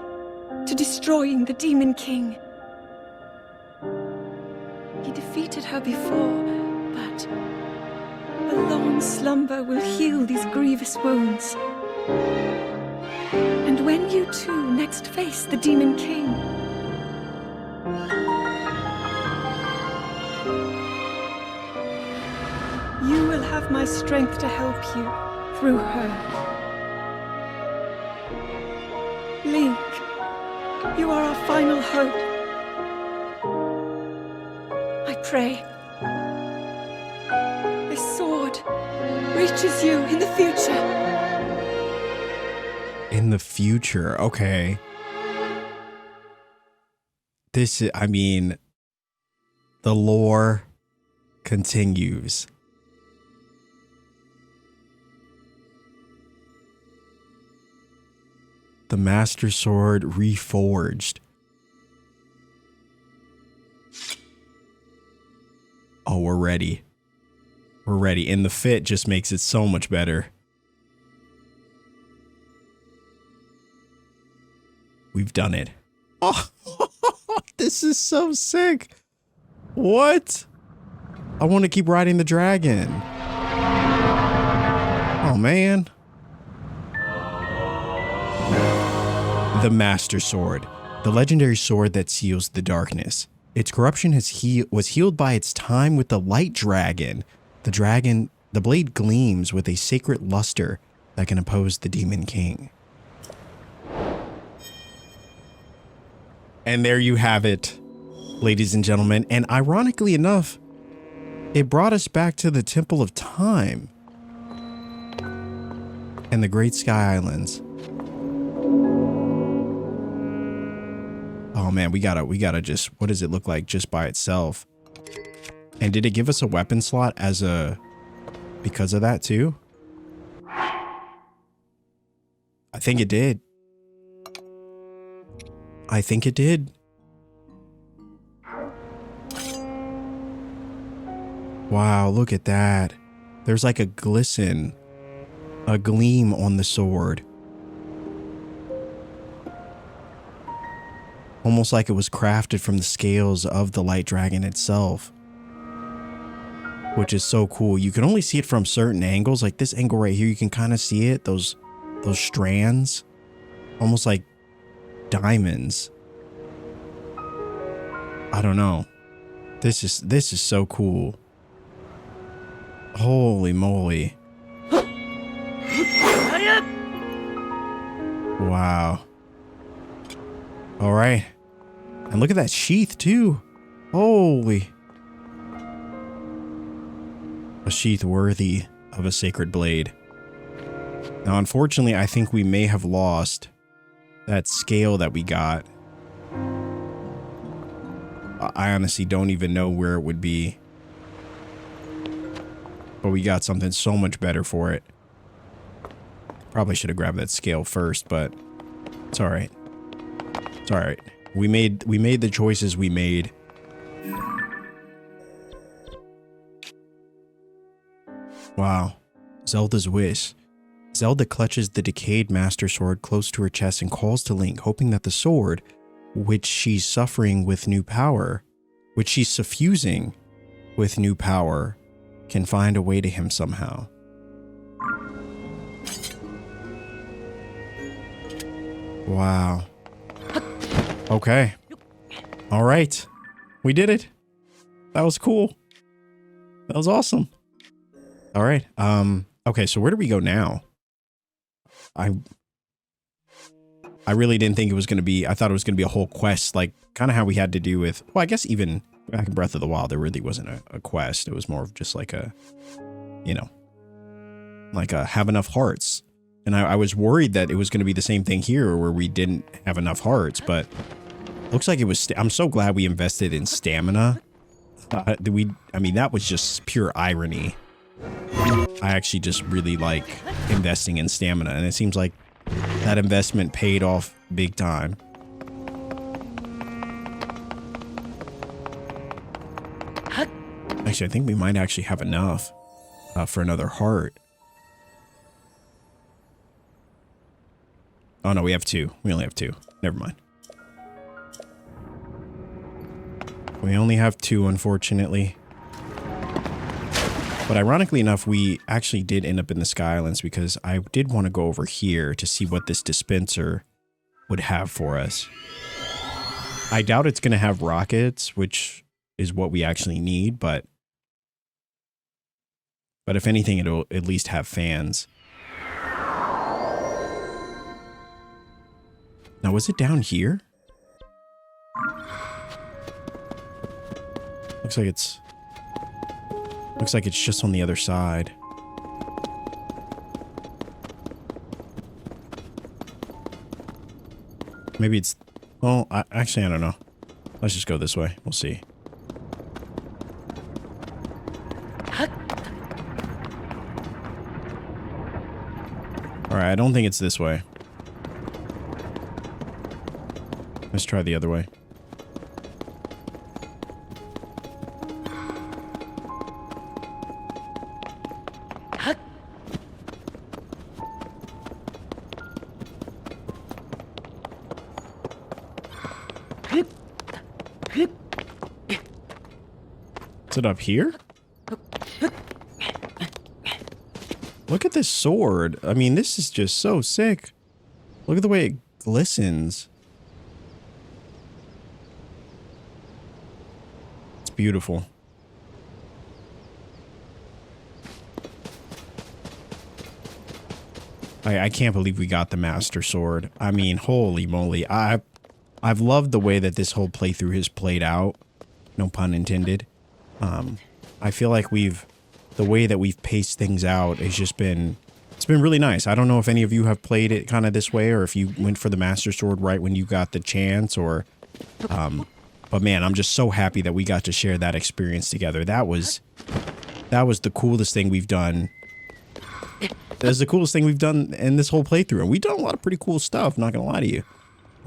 to destroying the Demon King. He defeated her before, but a long slumber will heal these grievous wounds. And when you two next face the Demon King, you will have my strength to help you through her. Link, you are our final hope. I pray this sword reaches you in the future. In the future, okay. This is, I mean, the lore, continues. The Master Sword reforged. Oh, we're ready. We're ready. And the fit just makes it so much better. We've done it. Oh, this is so sick. What? I want to keep riding the dragon. Oh, man. The Master Sword, the legendary sword that seals the darkness. Its corruption was healed by its time with the light dragon. The blade gleams with a sacred luster that can oppose the Demon King. And there you have it, ladies and gentlemen. And ironically enough, it brought us back to the Temple of Time and the Great Sky Islands. Oh man, we gotta just, what does it look like just by itself? And did it give us a weapon slot because of that too? I think it did. I think it did. Wow, look at that. There's like a glisten, a gleam on the sword. Almost like it was crafted from the scales of the light dragon itself. Which is so cool. You can only see it from certain angles. Like this angle right here, you can kind of see it. Those strands. Almost like diamonds. I don't know. This is so cool. Holy moly. Wow. All right. And look at that sheath too. Holy. A sheath worthy of a sacred blade. Now, unfortunately, I think we may have lost that scale that we got. I honestly don't even know where it would be. But we got something so much better for it. Probably should have grabbed that scale first, but it's all right. It's all right. We made the choices we made. Wow. Zelda's wish. Zelda clutches the decayed Master Sword close to her chest and calls to Link, hoping that the sword, which she's suffusing with new power, can find a way to him somehow. Wow. Okay. All right. We did it. That was cool. That was awesome. All right. Okay, so where do we go now? I really didn't think it was going to be, I thought it was going to be a whole quest, like kind of how we had to do with, well, I guess even back in Breath of the Wild, there really wasn't a quest. It was more of just like a, you know, like a have enough hearts. And I was worried that it was going to be the same thing here where we didn't have enough hearts, but looks like it was, I'm so glad we invested in stamina. I mean, that was just pure irony. I actually just really like investing in stamina, and it seems like that investment paid off big time. Actually, I think we might actually have enough for another heart. Oh no, we have two. We only have two. Never mind. We only have two, unfortunately. But ironically enough, we actually did end up in the Sky Islands because I did want to go over here to see what this dispenser would have for us. I doubt it's going to have rockets, which is what we actually need, but if anything, it'll at least have fans. Now, was it down here? Looks like it's just on the other side. Maybe it's... Well, actually, I don't know. Let's just go this way. We'll see. Alright, I don't think it's this way. Let's try the other way. Is it up here? Look at this sword. I mean, this is just so sick. Look at the way it glistens. It's beautiful. I can't believe we got the Master Sword. I mean, holy moly. I've loved the way that this whole playthrough has played out. No pun intended. I feel like the way that we've paced things out has just been, it's been really nice. I don't know if any of you have played it kind of this way, or if you went for the Master Sword right when you got the chance, or, but man, I'm just so happy that we got to share that experience together. That was the coolest thing we've done. That's the coolest thing we've done in this whole playthrough. And we've done a lot of pretty cool stuff, not gonna lie to you.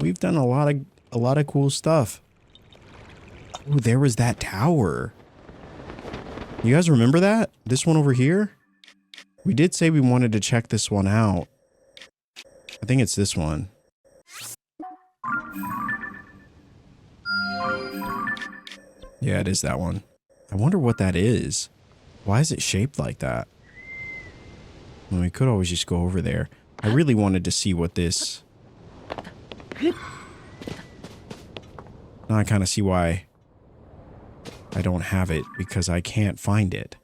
We've done a lot of cool stuff. Oh, there was that tower. You guys remember that? This one over here? We did say we wanted to check this one out. I think it's this one. Yeah, it is that one. I wonder what that is. Why is it shaped like that? Well, we could always just go over there. I really wanted to see what this... Now I kind of see why I don't have it, because I can't find it.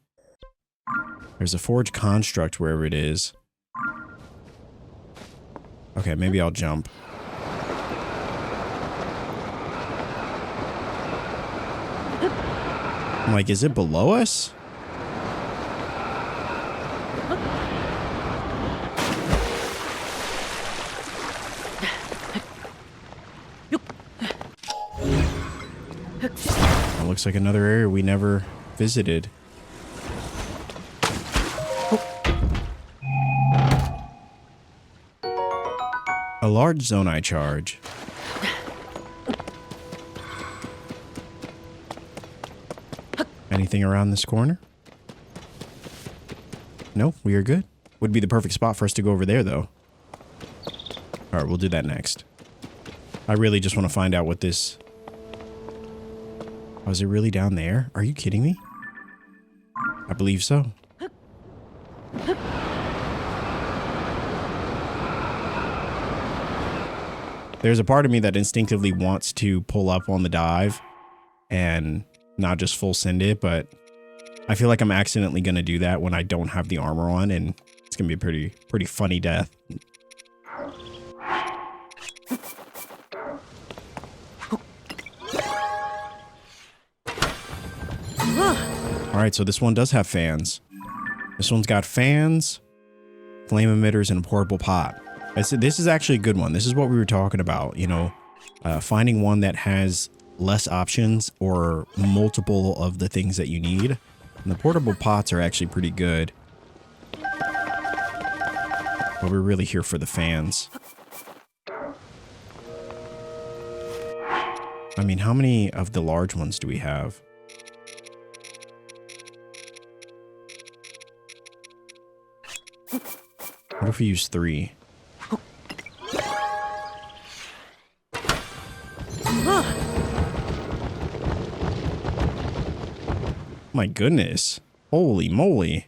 There's a forge construct wherever it is. Okay, maybe I'll jump. I'm like, is it below us? It looks like another area we never visited. A large zonai charge. Anything around this corner? No, we are good. Would be the perfect spot for us to go over there, though. Alright, we'll do that next. I really just want to find out what this... Oh, is it really down there? Are you kidding me? I believe so. There's a part of me that instinctively wants to pull up on the dive and not just full send it, but I feel like I'm accidentally going to do that when I don't have the armor on, and it's going to be a pretty funny death. Alright, so this one does have fans. This one's got fans, flame emitters, and a portable pot. This is actually a good one. This is what we were talking about, you know, finding one that has less options or multiple of the things that you need. And the portable pots are actually pretty good. But we're really here for the fans. I mean, how many of the large ones do we have? What if we use 3? My goodness. Holy moly.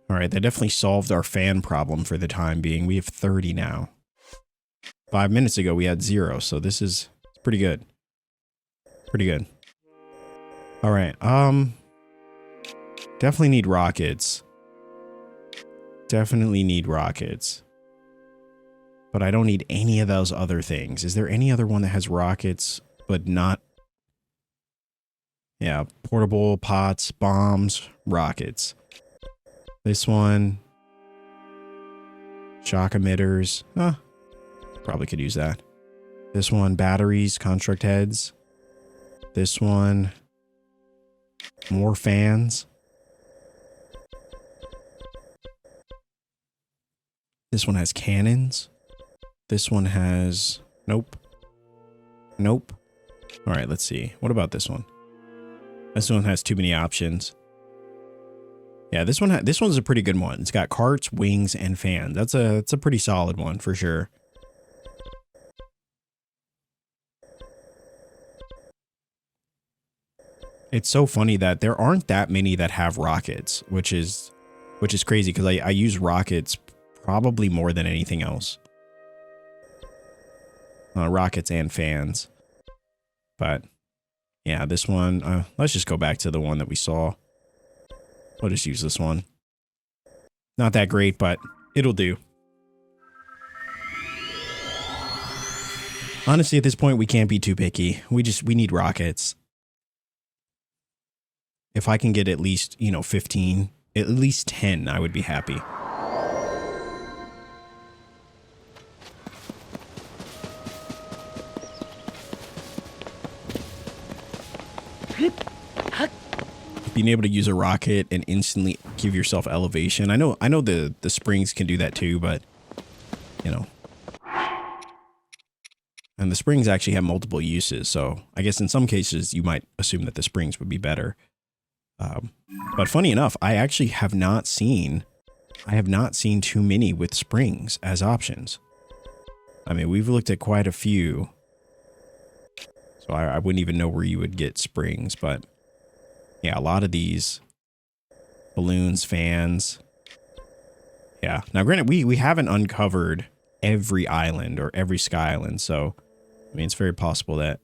Alright, that definitely solved our fan problem for the time being. We have 30 now. 5 minutes ago we had 0, so this is pretty good. Pretty good. Alright, definitely need rockets. Definitely need rockets. But I don't need any of those other things. Is there any other one that has rockets, but not... Yeah, portable, pots, bombs, rockets. This one... Shock emitters. Probably could use that. This one, batteries, construct heads. This one... More fans. This one has cannons. This one has... Nope. Nope. All right, let's see. What about this one? This one has too many options. Yeah, this one's a pretty good one. It's got carts, wings, and fans. That's a pretty solid one for sure. It's so funny that there aren't that many that have rockets, which is crazy because I use rockets probably more than anything else. Rockets and fans. But yeah, this one, let's just go back to the one that we saw. We'll just use this one. Not that great, but it'll do. Honestly, at this point, we can't be too picky. We need rockets. If I can get at least, 15, at least 10, I would be happy. Being able to use a rocket and instantly give yourself elevation. I know the springs can do that too, but and the springs actually have multiple uses. So I guess in some cases you might assume that the springs would be better. But funny enough, I actually have not seen too many with springs as options. I mean, we've looked at quite a few, so I wouldn't even know where you would get springs, but yeah, a lot of these balloons, fans. Yeah. Now, granted, we haven't uncovered every island or every sky island, so I mean, it's very possible that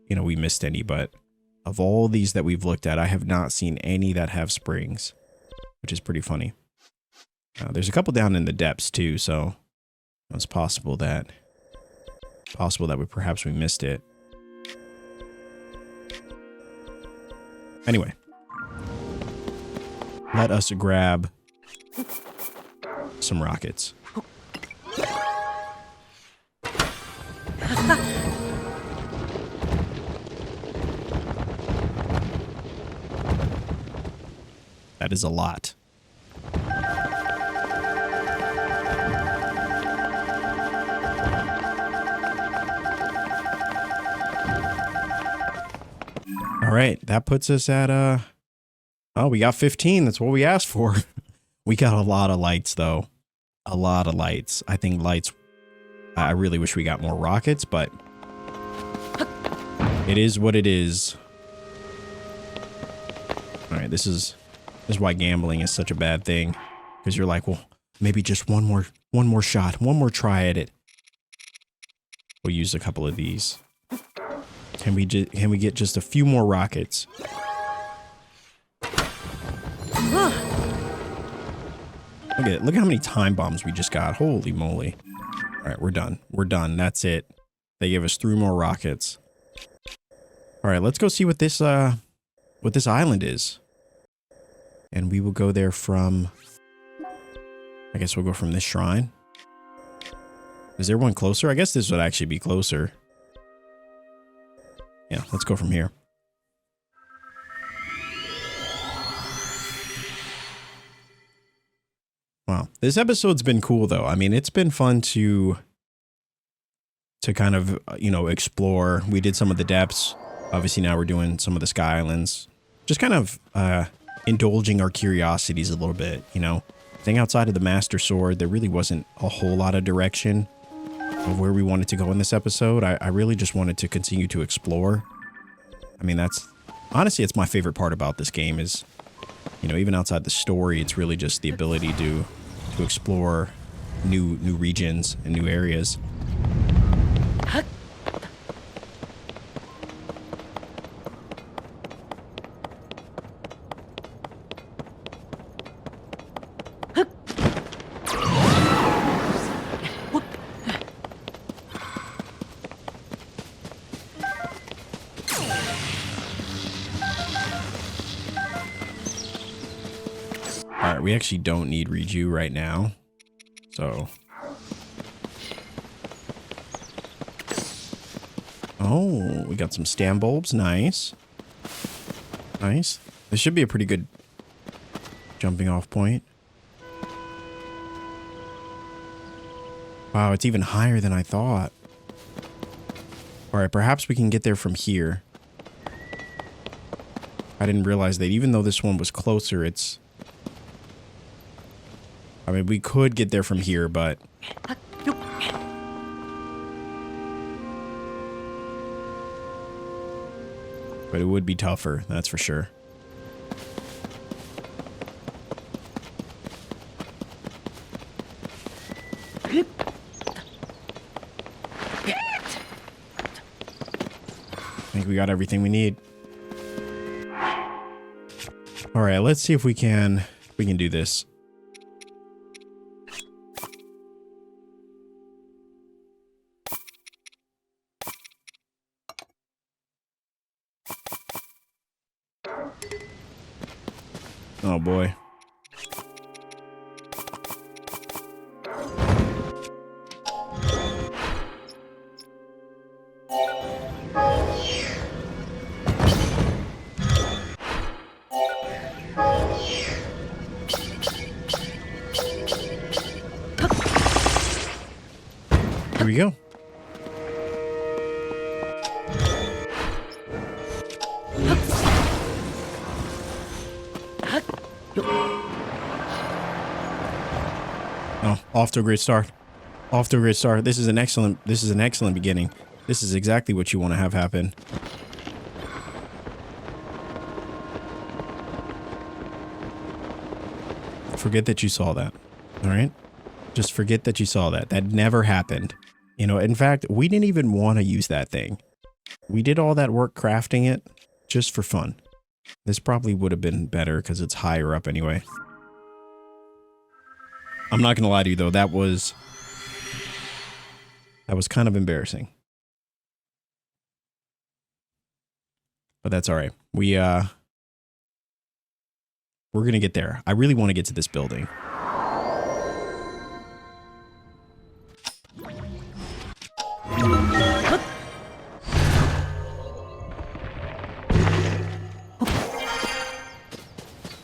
we missed any, but of all these that we've looked at, I have not seen any that have springs, which is pretty funny. There's a couple down in the depths too, so it's possible that we missed it. Anyway, let us grab some rockets. That is a lot. All right, that puts us at oh, we got 15. That's what we asked for. We got a lot of lights though. A lot of lights. I think lights, I really wish we got more rockets, but it is what it is. All right, this is why gambling is such a bad thing, because you're like, well, maybe just one more shot, one more try at it. We'll use a couple of these. Can we get just a few more rockets? Look at how many time bombs we just got. Holy moly. All right, we're done. We're done. That's it. They gave us 3 more rockets. All right, let's go see what this island is. And we will go there from, I guess we'll go from this shrine. Is there one closer? I guess this would actually be closer. Yeah, let's go from here. Wow. This episode's been cool though. I mean, it's been fun to kind of, explore. We did some of the depths. Obviously now we're doing some of the sky islands. Just kind of, indulging our curiosities a little bit, I think outside of the Master Sword, there really wasn't a whole lot of direction of where we wanted to go in this episode. I really just wanted to continue to explore. I mean, honestly, it's my favorite part about this game is, even outside the story, it's really just the ability to explore new regions and new areas. We actually don't need Reju right now, so. Oh, we got some stam bulbs. Nice. Nice. This should be a pretty good jumping off point. Wow, it's even higher than I thought. Alright, perhaps we can get there from here. I didn't realize that even though this one was closer, it's... I mean, we could get there from here, but... But it would be tougher, that's for sure. I think we got everything we need. All right, let's see if we can do this. Oh boy. Here we go. Oh, off to a great start. Off to a great start. This is an excellent beginning. This is exactly what you want to have happen. Forget that you saw that. All right? Just forget that you saw that. That never happened. You know, in fact, we didn't even want to use that thing. We did all that work crafting it just for fun. This probably would have been better because it's higher up anyway. I'm not going to lie to you, though. That was kind of embarrassing. But that's all right. We're going to get there. I really want to get to this building.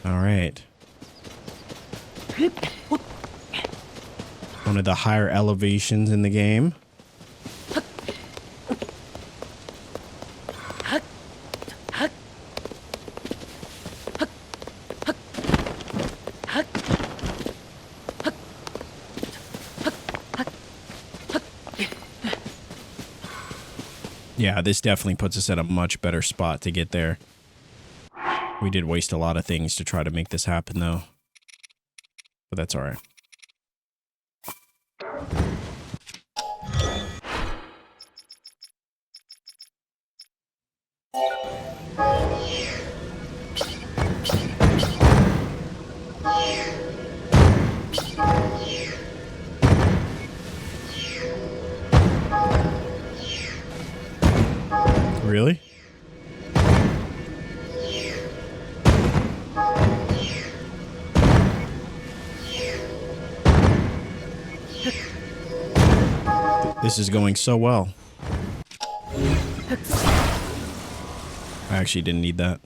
All right. One of the higher elevations in the game. Yeah, this definitely puts us at a much better spot to get there. We did waste a lot of things to try to make this happen, though. But that's all right. Really? This is going so well. I actually didn't need that.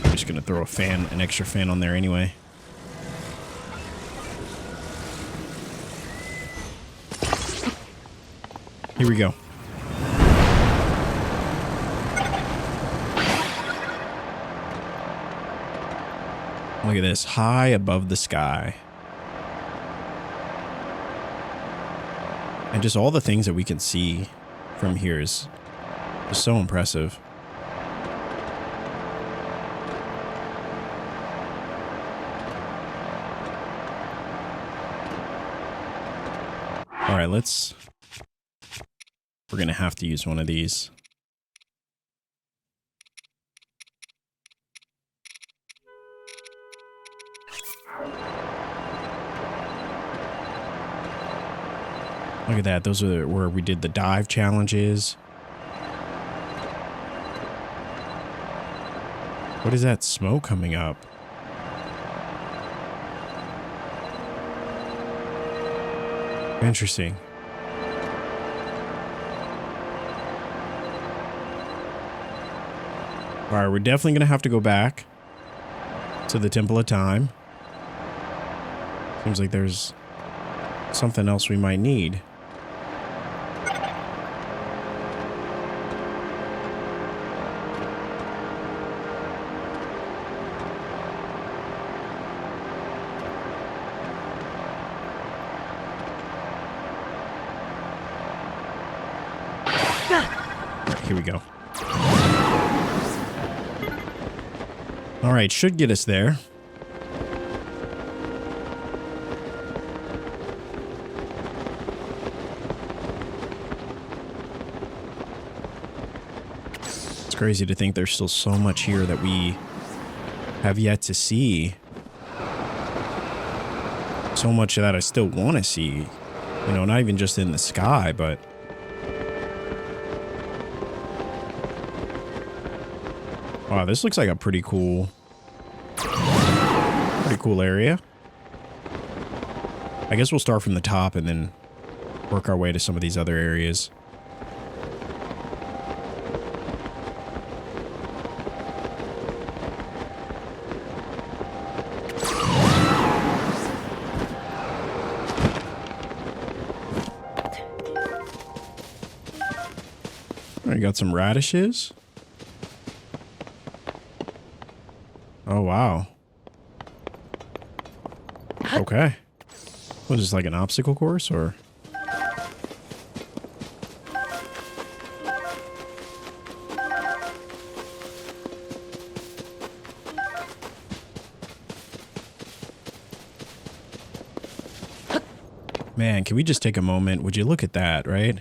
I'm just gonna throw an extra fan on there anyway. Here we go. Look at this, high above the sky. And just all the things that we can see from here is just so impressive. All right, we're gonna have to use one of these. Look at that. Those are where we did the dive challenges. What is that smoke coming up? Interesting. All right, we're definitely going to have to go back to the Temple of Time. Seems like there's something else we might need. Here we go. All right, should get us there. It's crazy to think there's still so much here that we have yet to see. So much that I still want to see. You know, not even just in the sky, but... Wow, this looks like a pretty cool area. I guess we'll start from the top and then work our way to some of these other areas. All right, got some radishes. Oh, wow. Okay. What is this, like an obstacle course, or? Man, can we just take a moment? Would you look at that, right?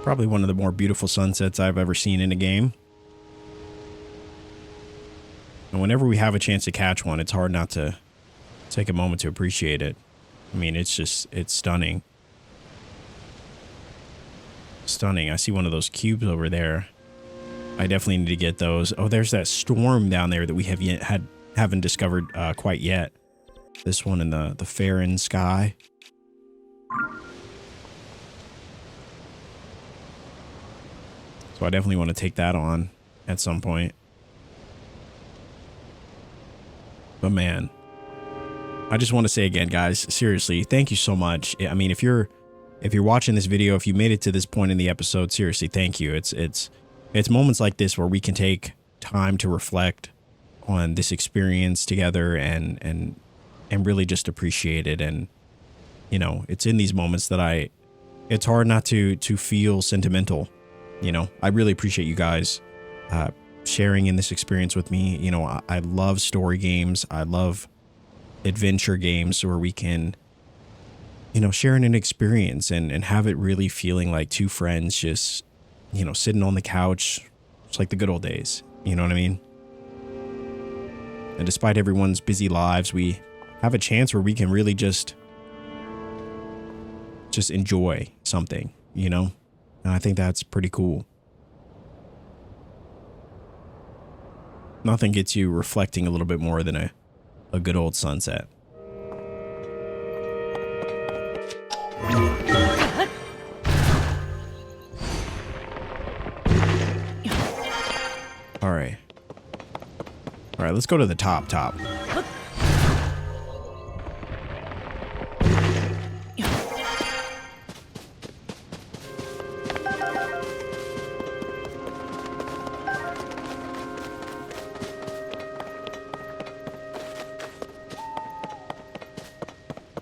Probably one of the more beautiful sunsets I've ever seen in a game. And whenever we have a chance to catch one, it's hard not to take a moment to appreciate it. I mean, it's stunning. Stunning. I see one of those cubes over there. I definitely need to get those. Oh, there's that storm down there that we haven't discovered quite yet. This one in the Farron sky. So I definitely want to take that on at some point. But man, I just want to say again, guys, seriously, thank you so much. I mean, if you're watching this video, if you made it to this point in the episode, seriously, thank you. It's moments like this where we can take time to reflect on this experience together and really just appreciate it. And you know, it's in these moments that it's hard not to feel sentimental. You know, I really appreciate you guys sharing in this experience with me. You know, I love story games. I love adventure games where we can, you know, share in an experience and have it really feeling like two friends just, you know, sitting on the couch. It's like the good old days. You know what I mean? And despite everyone's busy lives, we have a chance where we can really just enjoy something, you know? And I think that's pretty cool. Nothing gets you reflecting a little bit more than a good old sunset. All right. All right, let's go to the top.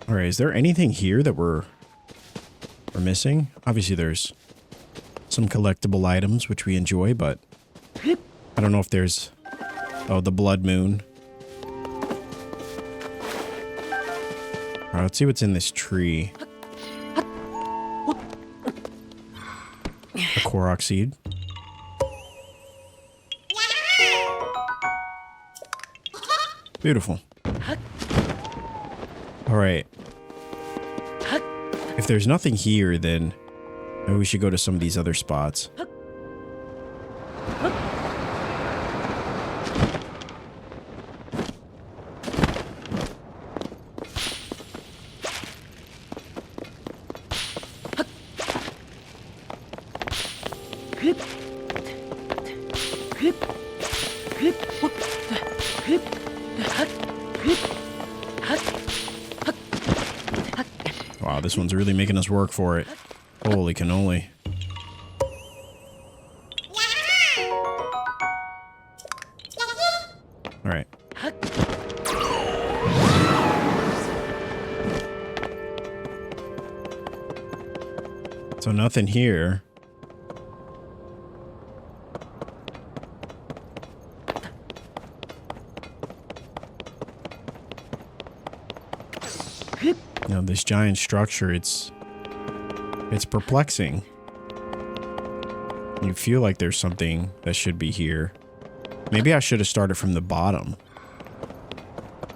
All right, is there anything here that we're missing? Obviously, there's some collectible items which we enjoy, but I don't know if there's... Oh, the blood moon. All right, let's see what's in this tree. A Korok seed. Beautiful. All right. If there's nothing here, then maybe we should go to some of these other spots. Wow, this one's really making us work for it. Holy cannoli. All right. So nothing here. You know, this giant structure, it's perplexing. You feel like there's something that should be here. Maybe I should have started from the bottom.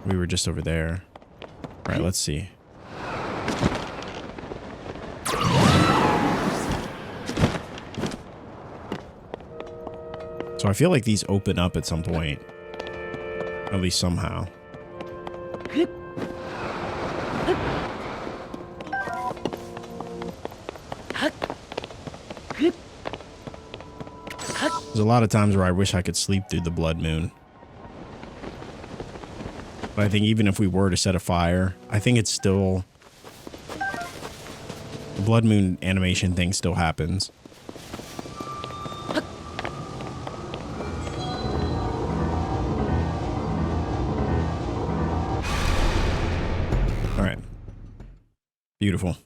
We were just over there. All right, let's see. So I feel like these open up at some point. At least somehow. There's a lot of times where I wish I could sleep through the blood moon. But I think even if we were to set a fire, I think it's still... The blood moon animation thing still happens. Alright. Beautiful.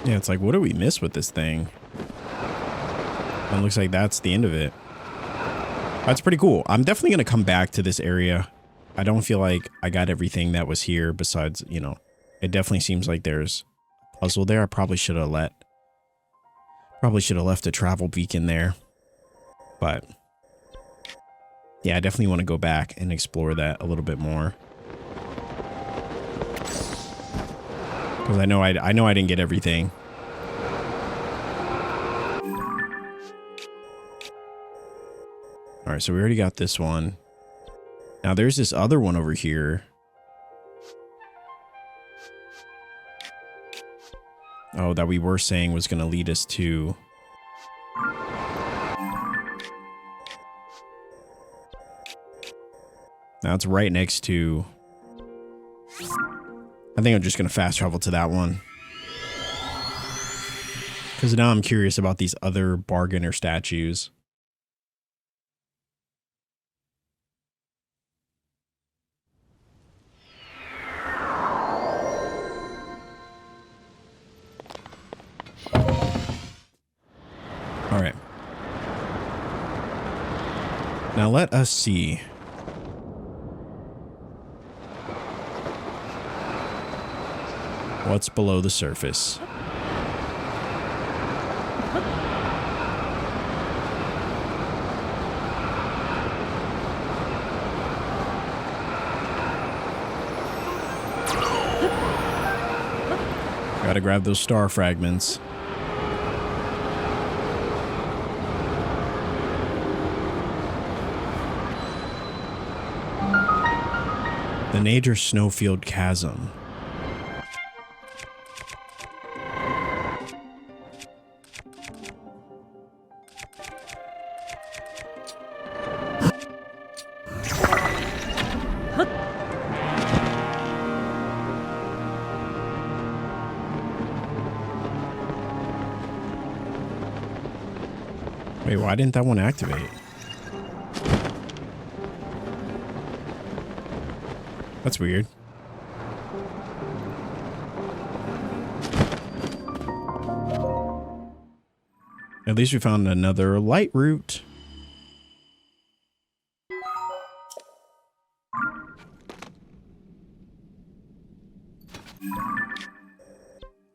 Yeah, it's like, what do we miss with this thing? It looks like that's the end of it. That's pretty cool. I'm definitely going to come back to this area. I don't feel like I got everything that was here besides, you know, it definitely seems like there's a puzzle there. I probably should have left a travel beacon there. But yeah, I definitely want to go back and explore that a little bit more. Because I know I didn't get everything. All right, so we already got this one. Now there's this other one over here. Oh, that we were saying was going to lead us to... Now it's right next to... I think I'm just going to fast travel to that one. Because now I'm curious about these other bargainer statues. All right. Now let us see. What's below the surface? Gotta grab those star fragments. The Nader Snowfield Chasm. Wait, why didn't that one activate? That's weird. At least we found another light route.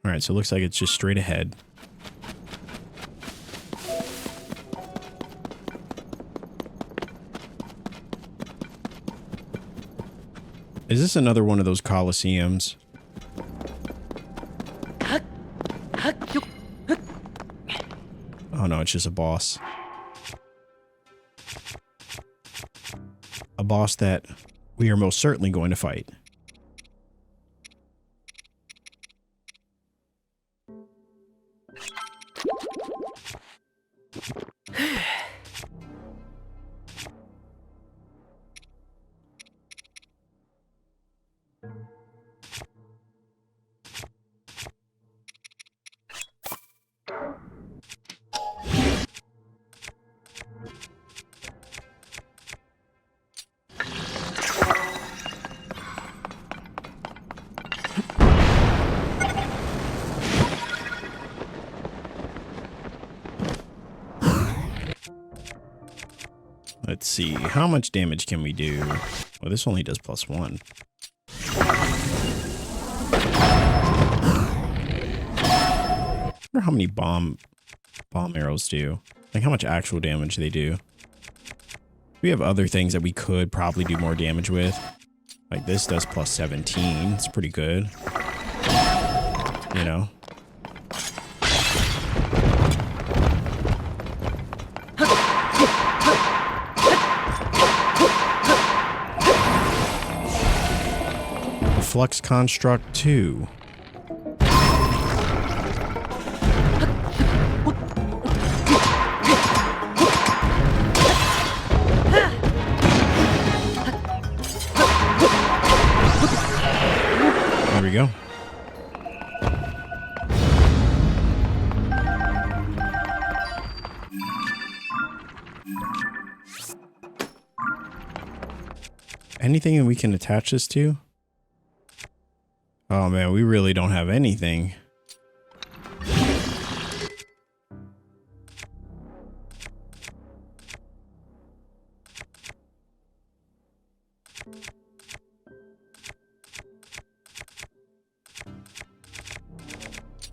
All right, so it looks like it's just straight ahead. Is this another one of those coliseums? Oh no, it's just a boss. a boss that we are most certainly going to fight. Let's see, how much damage can we do? Well, this only does +1. I wonder how many bomb arrows do. Like how much actual damage they do. We have other things that we could probably do more damage with. Like this does +17. It's pretty good. You know? Flux Construct 2. There we go. Anything that we can attach this to? Oh man, we really don't have anything.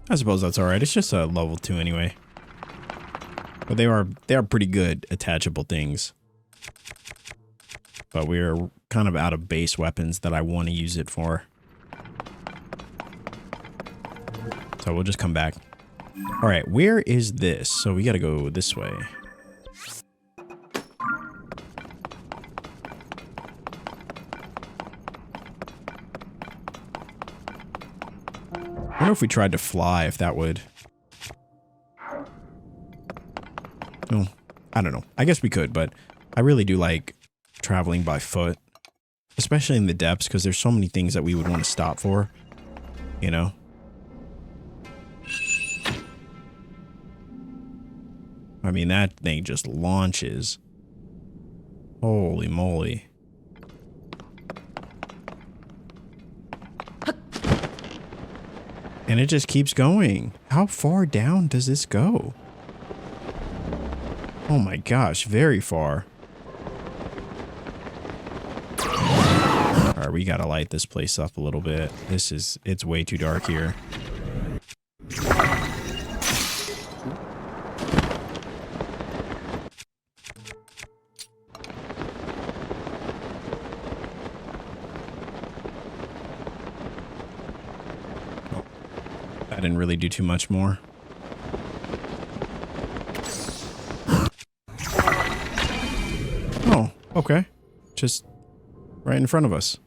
I suppose that's alright. It's just a level 2 anyway. But they are pretty good attachable things. But we're kind of out of base weapons that I want to use it for. So we'll just come back. All right, where is this? So we got to go this way. I wonder if we tried to fly, if that would... Oh, I don't know. I guess we could, but I really do like traveling by foot. Especially in the depths, because there's so many things that we would want to stop for. You know? I mean, that thing just launches. Holy moly. And it just keeps going. How far down does this go? Oh my gosh, very far. Alright, we gotta light this place up a little bit. It's way too dark here. I didn't really do too much more. Oh, okay. Just right in front of us.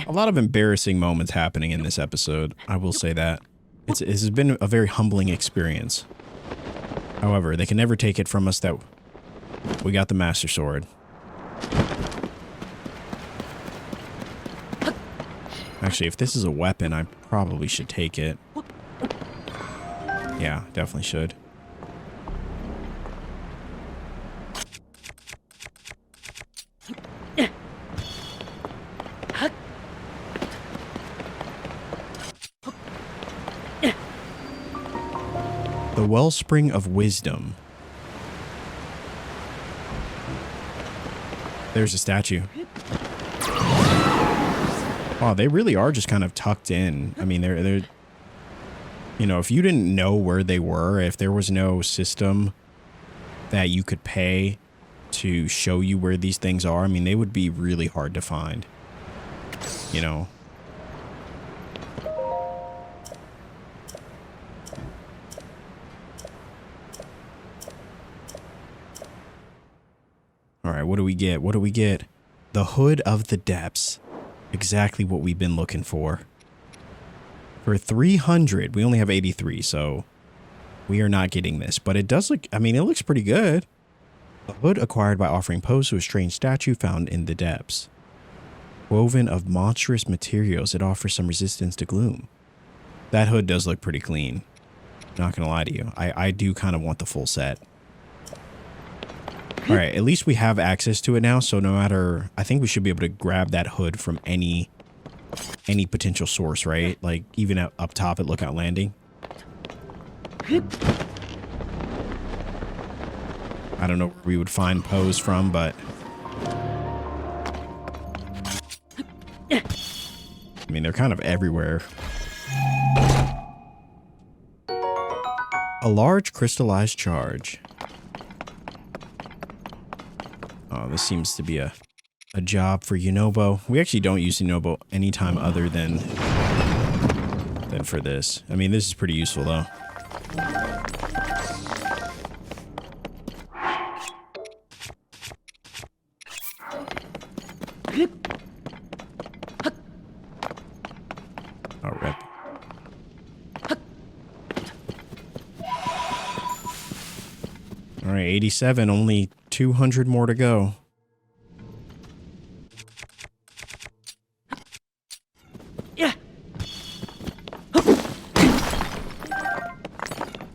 A lot of embarrassing moments happening in this episode. I will say that. It has been a very humbling experience. However, they can never take it from us that we got the Master Sword. Actually, if this is a weapon, I probably should take it. Yeah, definitely should. The Wellspring of Wisdom. There's a statue. Wow, they really are just kind of tucked in. I mean, they're you know, if you didn't know where they were, if there was no system that you could pay to show you where these things are, I mean, they would be really hard to find. You know. All right, what do we get? What do we get? The Hood of the Depths. Exactly what we've been looking for. For 300, we only have 83, so we are not getting this. But it does look, I mean, it looks pretty good. A hood acquired by offering pose to a strange statue found in the depths. Woven of monstrous materials, it offers some resistance to gloom. That hood does look pretty clean. Not gonna lie to you. I do kind of want the full set. All right, at least we have access to it now, so no matter, I think we should be able to grab that hood from any potential source, right? Like even up top at Lookout Landing. I don't know where we would find pose from, but I mean, they're kind of everywhere. A large crystallized charge. Oh, this seems to be a job for Yunobo. We actually don't use Yunobo anytime other than for this. I mean, this is pretty useful though. Oh, rip. All right, 87, only 200 more to go. Yeah.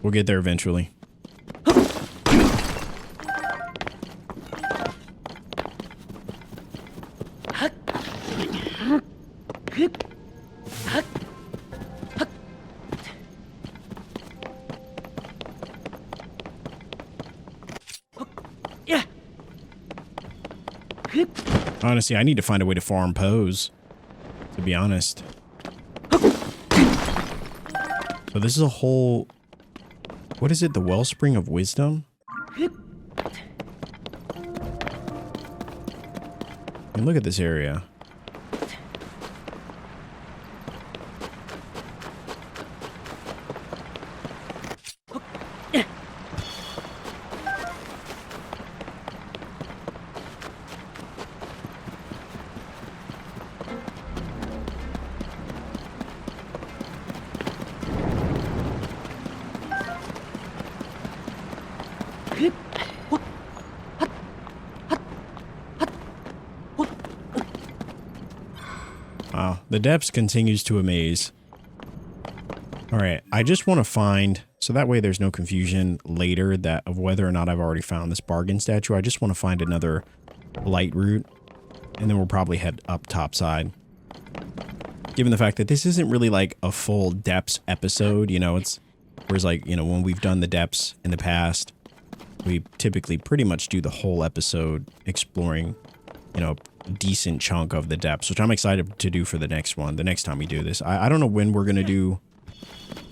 We'll get there eventually. Honestly, I need to find a way to farm pose, to be honest. So this is a whole... What is it? The Wellspring of Wisdom? I mean, look at this area. Wow, the depths continues to amaze. All right, I just want to find, so that way there's no confusion later that of whether or not I've already found this bargain statue. I just want to find another light route, and then we'll probably head up top side. Given the fact that this isn't really like a full depths episode, you know, it's, whereas like, you know, when we've done the depths in the past, we typically pretty much do the whole episode exploring, you know, a decent chunk of the depths, which I'm excited to do for the next one, the next time we do this. I don't know when we're going to do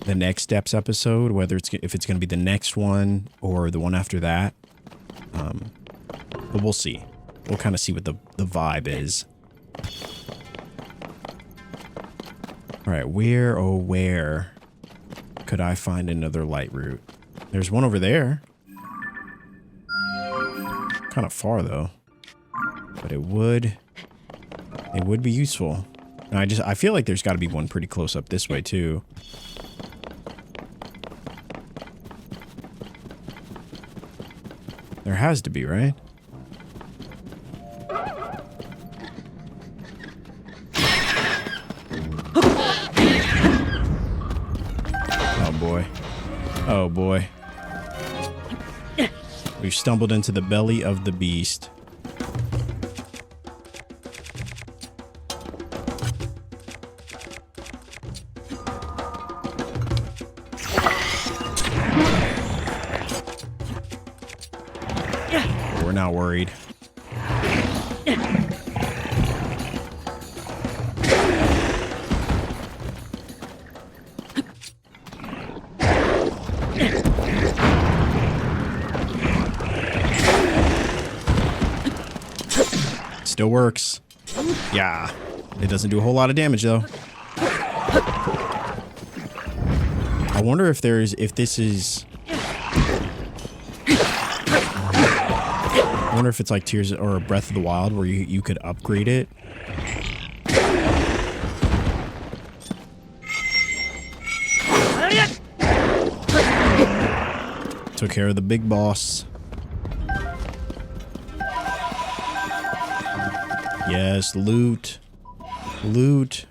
the next depths episode, whether it's, if it's going to be the next one or the one after that. But we'll see. We'll kind of see what the vibe is. All right, where, oh, where could I find another light route? There's one over there. Kind of far though, but it would be useful. And I feel like there's got to be one pretty close up this way too. There has to be, right? Oh boy. Oh boy. We've stumbled into the belly of the beast. We're not worried. Still works. Yeah. It doesn't do a whole lot of damage though. I wonder if this is... I wonder if it's like Tears or Breath of the Wild where you could upgrade it. Took care of the big boss. Yes, loot. Loot.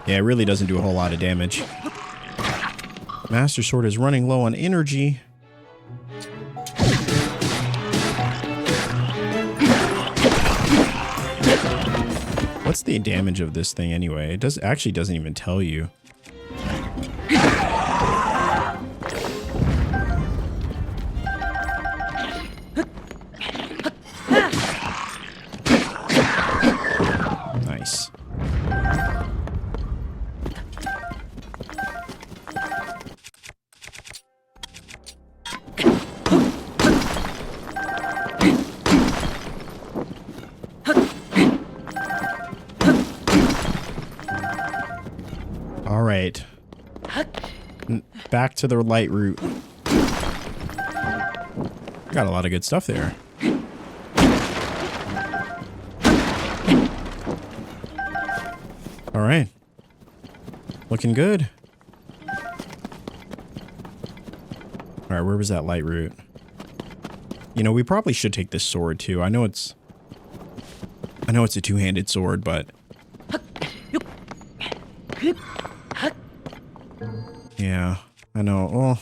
Yeah, it really doesn't do a whole lot of damage. Master Sword is running low on energy. What's the damage of this thing anyway? It actually doesn't even tell you. Nice. All right. Back to the light route. Got a lot of good stuff there. All right. Looking good. All right, where was that light route? You know, we probably should take this sword too. I know it's a two-handed sword, but yeah, I know. Well,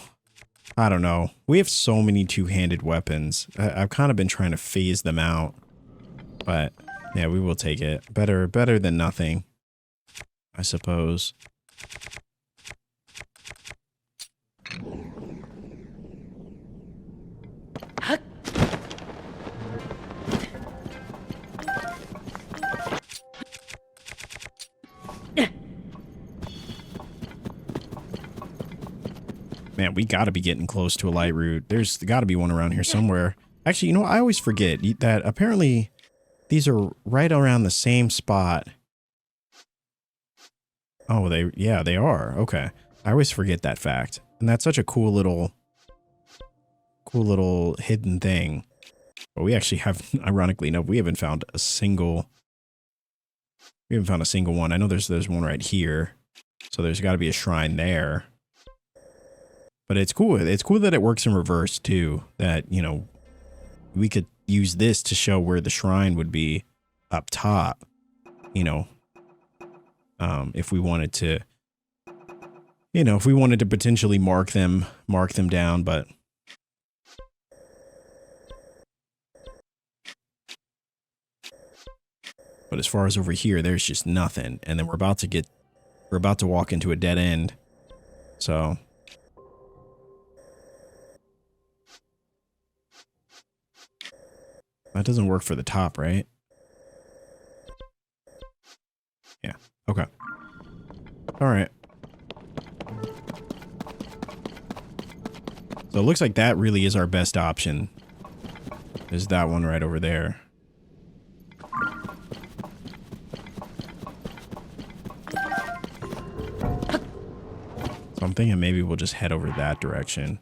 I don't know. We have so many two-handed weapons. I've kind of been trying to phase them out, but yeah, we will take it. Better than nothing, I suppose. Man, we gotta be getting close to a light route. There's gotta be one around here somewhere. Actually, you know, I always forget that apparently these are right around the same spot. Oh, they are. Okay. I always forget that fact. And that's such a cool little hidden thing. But we actually have, ironically enough, we haven't found a single one. I know there's one right here. So there's got to be a shrine there. But it's cool. It's cool that it works in reverse too. That, you know, we could use this to show where the shrine would be up top. You know, if we wanted to, you know, if we wanted to potentially mark them down, but as far as over here, there's just nothing. And then we're about to walk into a dead end. So that doesn't work for the top, right? Yeah. Okay. All right. So it looks like that really is our best option. There's that one right over there. So I'm thinking maybe we'll just head over that direction.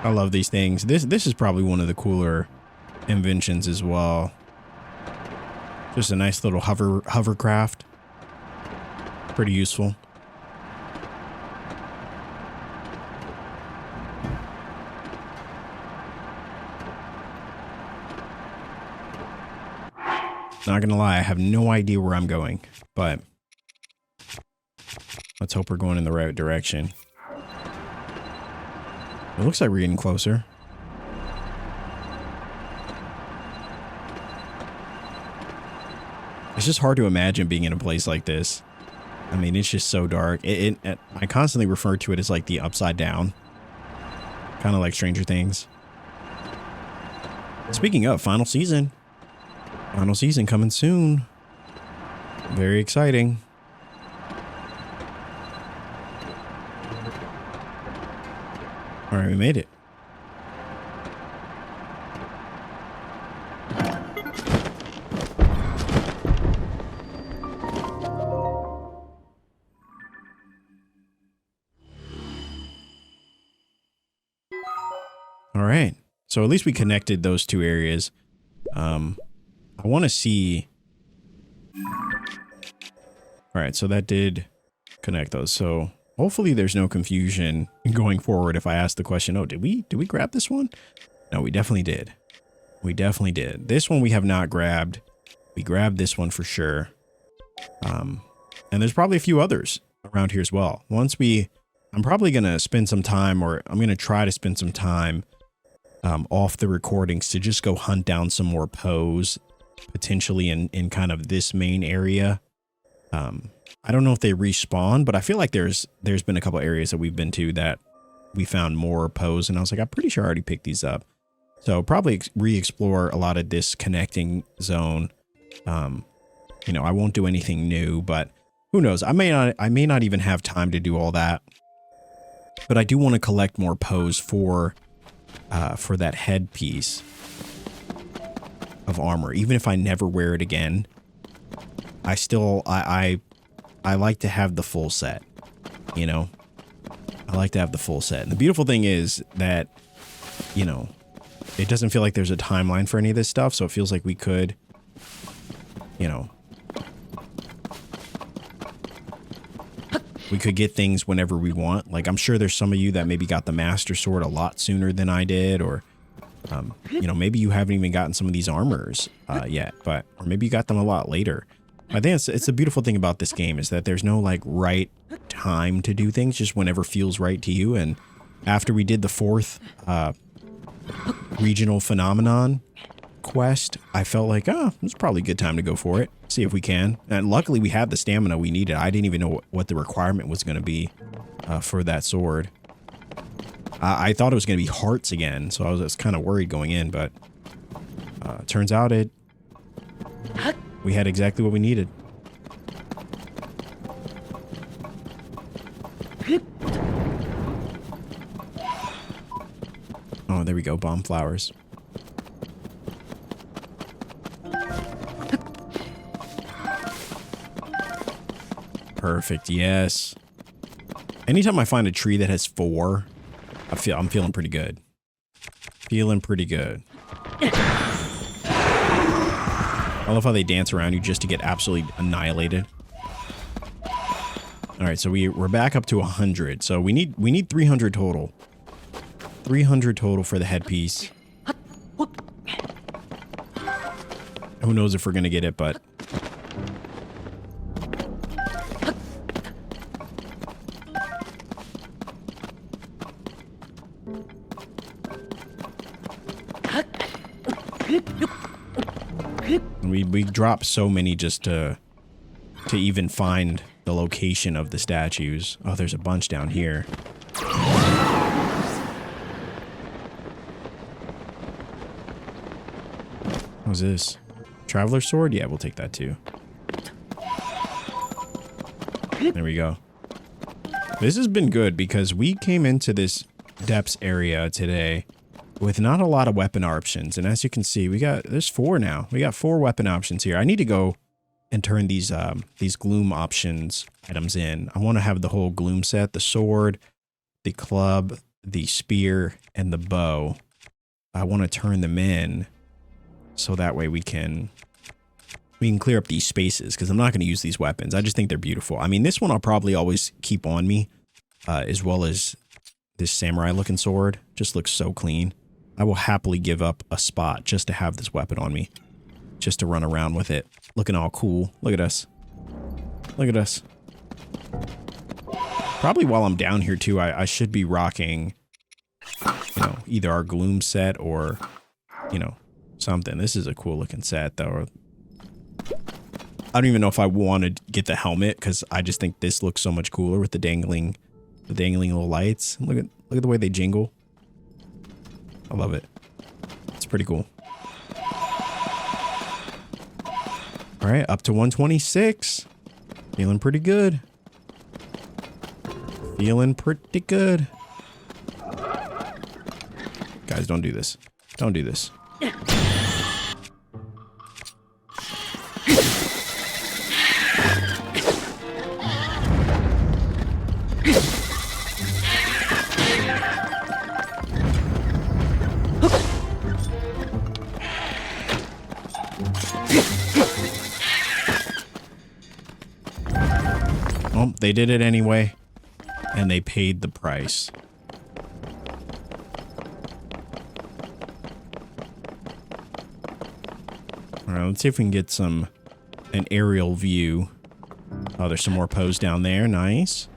I love these things. This is probably one of the cooler inventions as well. Just a nice little hovercraft. Pretty useful. Not gonna lie, I have no idea where I'm going, but let's hope we're going in the right direction. It looks like we're getting closer. It's just hard to imagine being in a place like this. I mean, it's just so dark. I constantly refer to it as like the upside down. Kind of like Stranger Things. Speaking of, final season. Final season coming soon. Very exciting. All right, we made it. All right. So at least we connected those two areas. I want to see. All right. So that did connect those. So hopefully there's no confusion going forward if I ask the question, oh, did we grab this one? No, we definitely did. We definitely did. This one we have not grabbed. We grabbed this one for sure. And there's probably a few others around here as well. I'm probably going to spend some time, or I'm going to try to spend some time off the recordings to just go hunt down some more Poes, potentially in kind of this main area. I don't know if they respawn, but I feel like there's been a couple areas that we've been to that we found more Poes, and I was like, I'm pretty sure I already picked these up. So probably re-explore a lot of this connecting zone. You know, I won't do anything new, but who knows? I may not even have time to do all that. But I do want to collect more Poes for that headpiece of armor. Even if I never wear it again, I like to have the full set, you know? I like to have the full set. And the beautiful thing is that, you know, it doesn't feel like there's a timeline for any of this stuff, so it feels like we could, you know, we could get things whenever we want. Like, I'm sure there's some of you that maybe got the Master Sword a lot sooner than I did, or, you know, maybe you haven't even gotten some of these armors yet, or maybe you got them a lot later. I think it's a beautiful thing about this game is that there's no like right time to do things, just whenever feels right to you. And after we did the 4th regional phenomenon quest, I felt like, it's probably a good time to go for it. See if we can. And luckily we had the stamina we needed. I didn't even know what the requirement was going to be for that sword. I thought it was going to be hearts again, so I was kind of worried going in, but turns out we had exactly what we needed. Oh, there we go. Bomb flowers. Perfect. Yes. Anytime I find a tree that has 4, I'm feeling pretty good. Feeling pretty good. I love how they dance around you just to get absolutely annihilated. All right, so we're back up to 100. So we need 300 total. 300 total for the headpiece. Who knows if we're gonna get it, but we dropped so many just to even find the location of the statues. Oh, there's a bunch down here. What's this? Traveler's sword? Yeah, we'll take that too. There we go. This has been good because we came into this depths area today with not a lot of weapon options. And as you can see, there's 4 now. We got 4 weapon options here. I need to go and turn these gloom options items in. I want to have the whole gloom set, the sword, the club, the spear, and the bow. I want to turn them in so that way we can clear up these spaces, because I'm not going to use these weapons. I just think they're beautiful. I mean, this one I'll probably always keep on me, as well as this samurai looking sword. Just looks so clean. I will happily give up a spot just to have this weapon on me, just to run around with it, looking all cool. Look at us. Look at us. Probably while I'm down here too, I should be rocking, you know, either our gloom set or, you know, something. This is a cool looking set though. I don't even know if I want to get the helmet because I just think this looks so much cooler with the dangling little lights. Look at the way they jingle. I love it. It's pretty cool. All right, up to 126. Feeling pretty good. Feeling pretty good. Guys, don't do this. Don't do this. Oh, they did it anyway, and they paid the price. All right, let's see if we can get an aerial view. Oh, there's some more pose down there. Nice.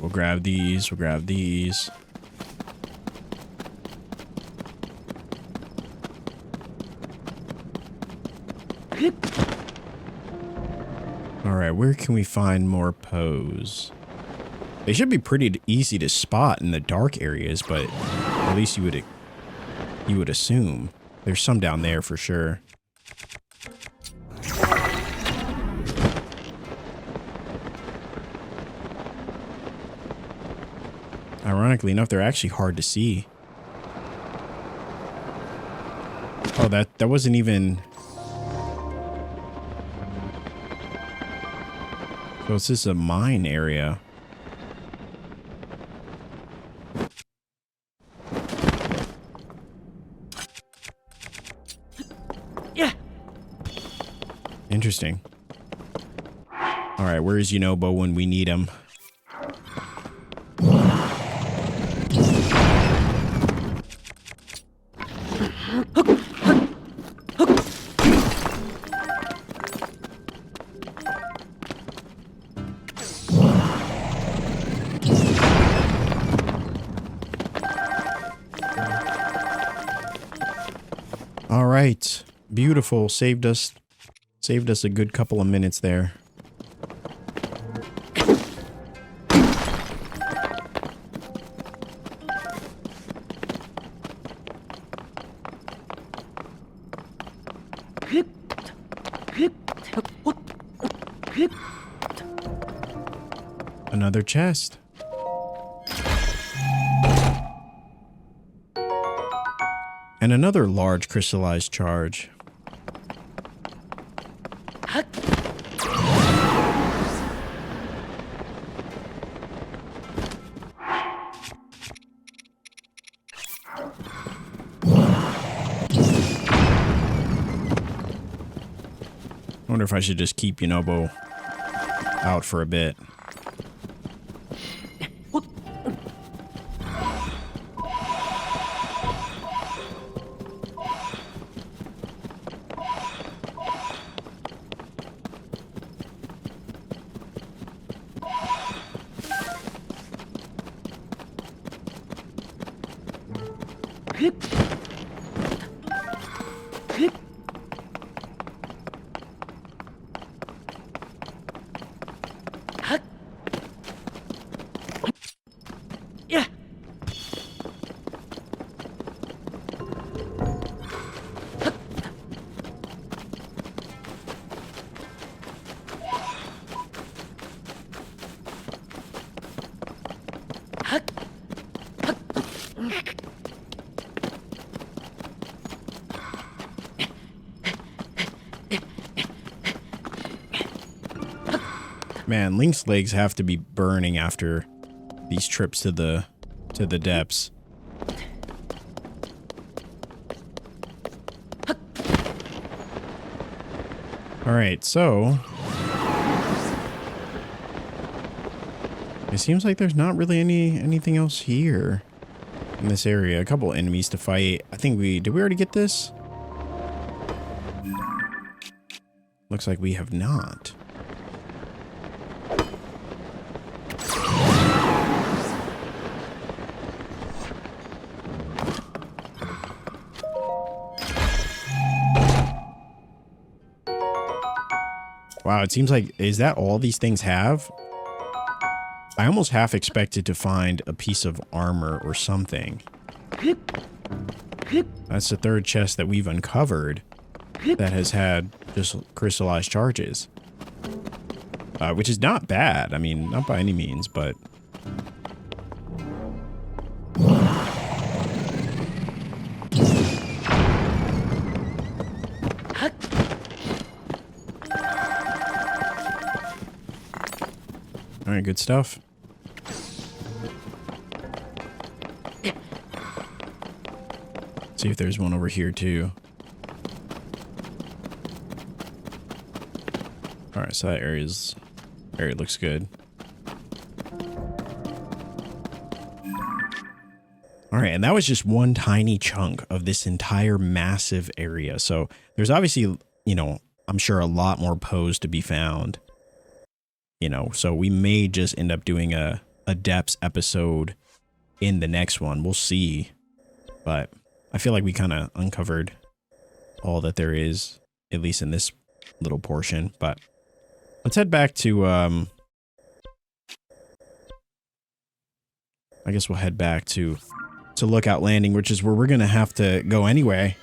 We'll grab these. We'll grab these. All right, where can we find more pose? They should be pretty easy to spot in the dark areas, but at least you would assume there's some down there for sure. Ironically enough, they're actually hard to see. Oh, that wasn't even... So it's just a mine area. Yeah. Interesting. All right, where is Yunobo when we need him? All right, beautiful. Saved us a good couple of minutes there. Another chest. And another large crystallized charge. I wonder if I should just keep Yunobo out for a bit. Yeah. Man, Link's legs have to be burning after these trips to the depths. All right, so It seems like there's not really anything else here in this area. A couple enemies to fight. I think did we already get this? Looks like we have not. Wow, it seems like, is that all these things have? I almost half expected to find a piece of armor or something. That's the third chest that we've uncovered that has had just crystallized charges. Which is not bad. I mean, not by any means, but... Alright, good stuff. See if there's one over here too. Alright, so that area looks good. Alright, and that was just one tiny chunk of this entire massive area. So there's obviously, you know, I'm sure a lot more pose to be found. You know, so we may just end up doing a depths episode in the next one. We'll see. But I feel like we kind of uncovered all that there is, at least in this little portion. But let's head back to, I guess we'll head back to Lookout Landing, which is where we're going to have to go anyway.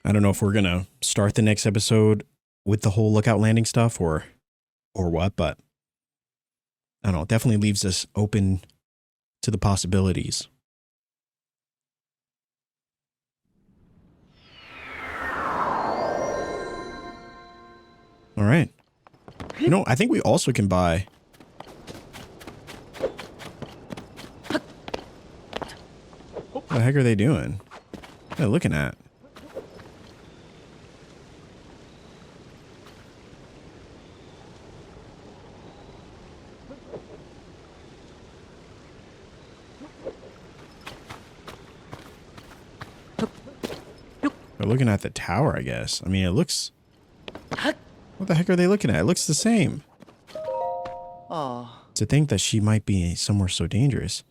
I don't know if we're going to start the next episode with the whole Lookout Landing stuff or what, but I don't know. It definitely leaves us open to the possibilities. All right. You know, I think we also can buy... What the heck are they doing? What are they looking at? They're looking at the tower, I guess. I mean, it looks... What the heck are they looking at? It looks the same. Oh. To think that she might be somewhere so dangerous.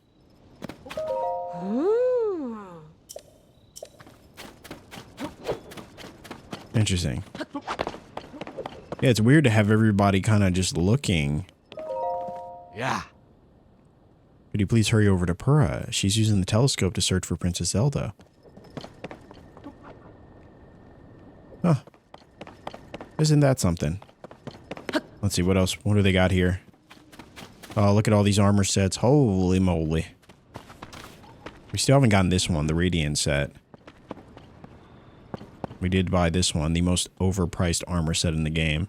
Interesting. Yeah, it's weird to have everybody kind of just looking. Yeah. Could you please hurry over to Pura? She's using the telescope to search for Princess Zelda. Huh. Isn't that something? Let's see, what else? What do they got here? Oh, look at all these armor sets. Holy moly. We still haven't gotten this one, the Radiant set. We did buy this one, the most overpriced armor set in the game.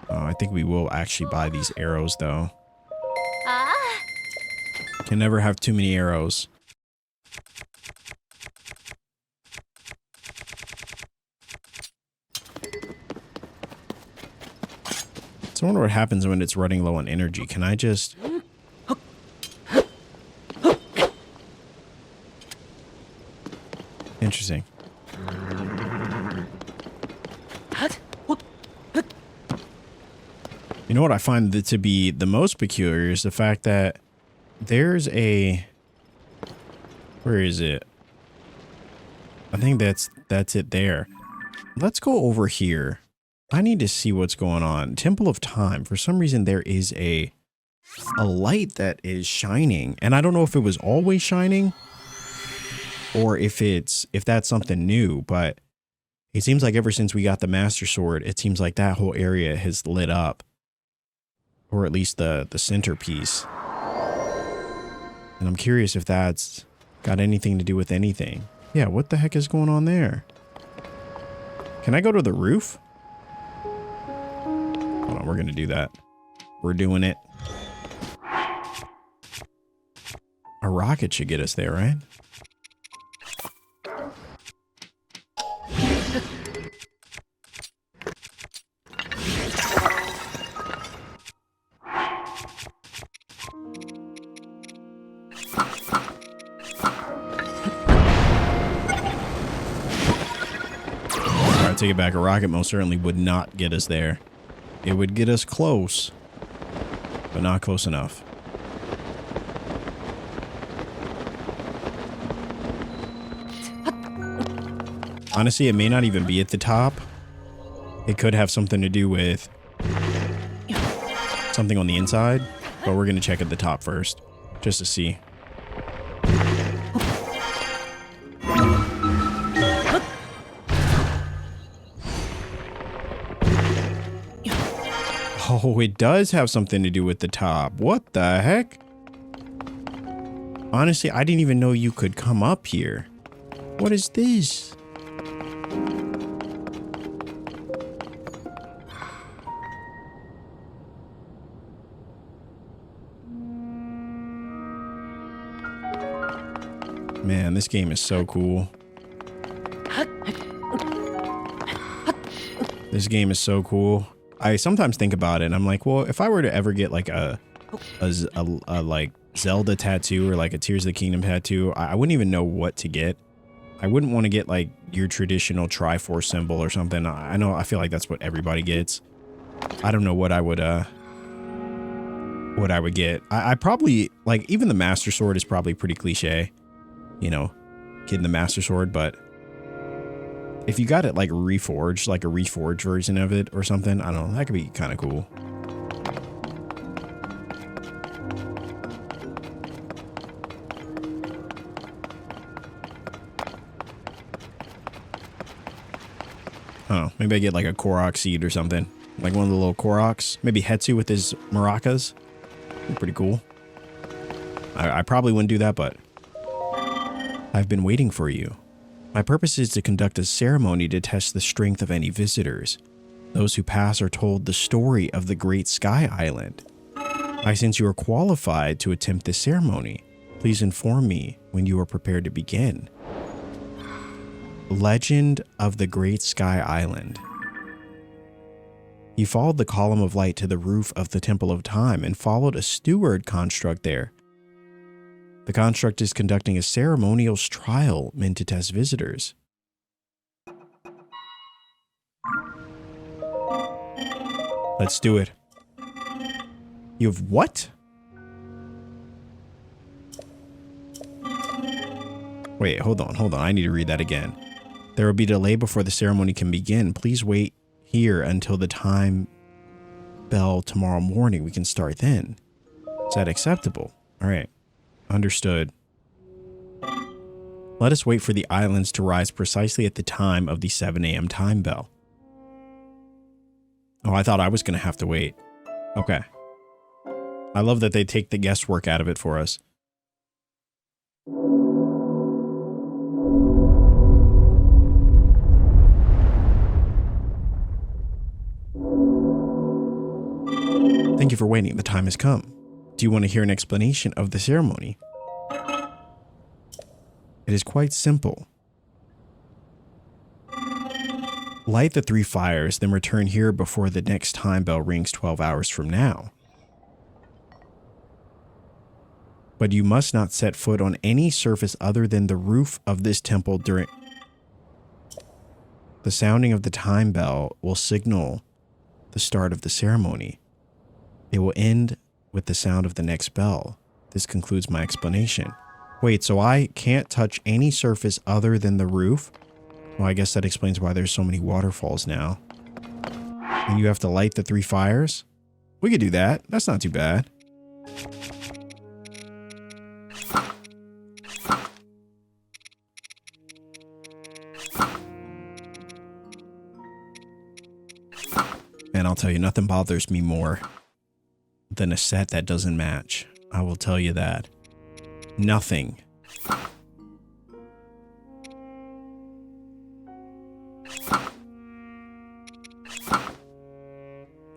Oh, I think we will actually buy these arrows, though. Can never have too many arrows. So I wonder what happens when it's running low on energy. Can I just... Interesting. You know what I find that to be the most peculiar is the fact that there's a... Where is it? I think that's it there. Let's go over here. I need to see what's going on. Temple of Time. For some reason, there is a light that is shining. And I don't know if it was always shining or if that's something new, but it seems like ever since we got the Master Sword, it seems like that whole area has lit up. Or at least the centerpiece. And I'm curious if that's got anything to do with anything. Yeah, what the heck is going on there? Can I go to the roof? Hold on, we're going to do that. We're doing it. A rocket should get us there, right? Alright, take it back. A rocket most certainly would not get us there. It would get us close, but not close enough. Honestly, it may not even be at the top. It could have something to do with something on the inside, but we're going to check at the top first, just to see. Oh, it does have something to do with the top. What the heck? Honestly, I didn't even know you could come up here. What is this? Man, this game is so cool. This game is so cool. I sometimes think about it and I'm like, well, if I were to ever get like a like Zelda tattoo or like a Tears of the Kingdom tattoo, I wouldn't even know what to get. I wouldn't want to get like your traditional Triforce symbol or something. I feel like that's what everybody gets. I don't know what I would get. I probably like, even the Master Sword is probably pretty cliche, you know, getting the Master Sword, but if you got it like reforged, like a reforged version of it or something, I don't know, that could be kind of cool. Oh, maybe I get like a Korok seed or something. Like one of the little Koroks. Maybe Hetsu with his maracas. Pretty cool. I probably wouldn't do that, but I've been waiting for you. My purpose is to conduct a ceremony to test the strength of any visitors. Those who pass are told the story of the Great Sky Island. I sense you are qualified to attempt this ceremony. Please inform me when you are prepared to begin. Legend of the Great Sky Island. He followed the column of light to the roof of the Temple of Time and followed a steward construct there. The construct is conducting a ceremonial trial meant to test visitors. Let's do it. You have what? Wait, hold on. I need to read that again. There will be delay before the ceremony can begin. Please wait here until the time bell tomorrow morning. We can start then. Is that acceptable? All right. Understood. Let us wait for the islands to rise precisely at the time of the 7 a.m. time bell. Oh, I thought I was going to have to wait. Okay. I love that they take the guesswork out of it for us. Thank you for waiting. The time has come. Do you want to hear an explanation of the ceremony? It is quite simple. Light the 3 fires, then return here before the next time bell rings 12 hours from now. But you must not set foot on any surface other than the roof of this temple during... The sounding of the time bell will signal the start of the ceremony. It will end with the sound of the next bell. This concludes my explanation. Wait, so I can't touch any surface other than the roof? Well, I guess that explains why there's so many waterfalls now. And you have to light the 3 fires? We could do that. That's not too bad. And I'll tell you, nothing bothers me more than a set that doesn't match. I will tell you that. Nothing.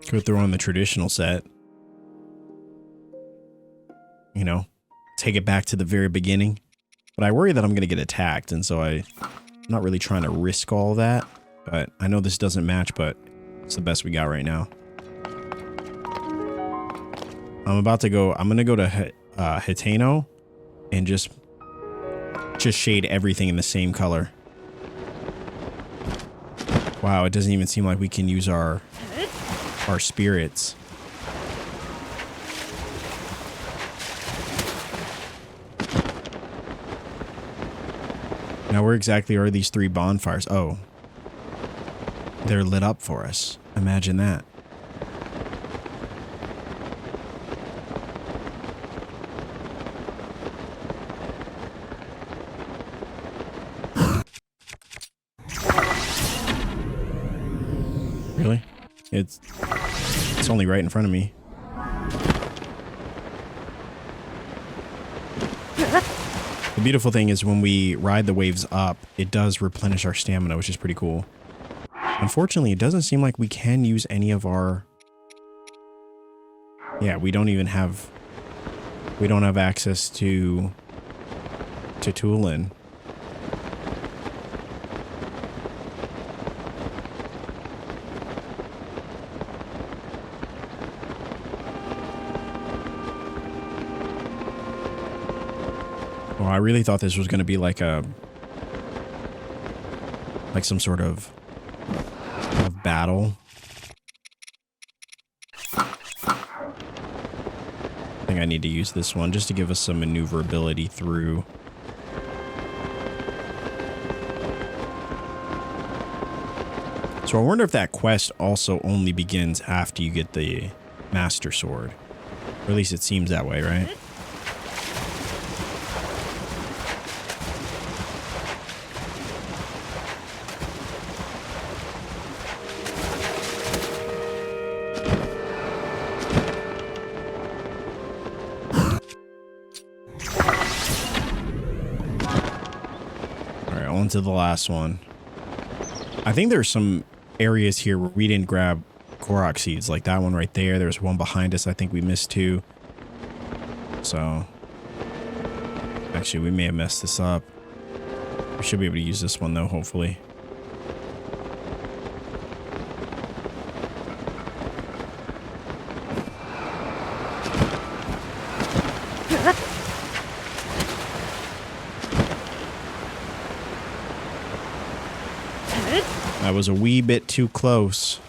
Could throw on the traditional set. You know, take it back to the very beginning. But I worry that I'm going to get attacked, and so I'm not really trying to risk all that. but I know this doesn't match, but it's the best we got right now. I'm going to go to Hitano and just shade everything in the same color. Wow, it doesn't even seem like we can use our spirits. Now, where exactly are these 3 bonfires? Oh, they're lit up for us. Imagine that. Really? It's only right in front of me. The beautiful thing is when we ride the waves up, it does replenish our stamina, which is pretty cool. Unfortunately, it doesn't seem like we can use any of our... Yeah, we don't have access to Tulin. Oh, I really thought this was going to be like some sort of battle. I think I need to use this one just to give us some maneuverability through. So I wonder if that quest also only begins after you get the Master Sword. Or at least it seems that way, right? To the last one. I think there's some areas here where we didn't grab Korok seeds, like that one right there. There's one behind us. I think we missed 2. So actually we may have messed this up. We should be able to use this one though, hopefully. That was a wee bit too close.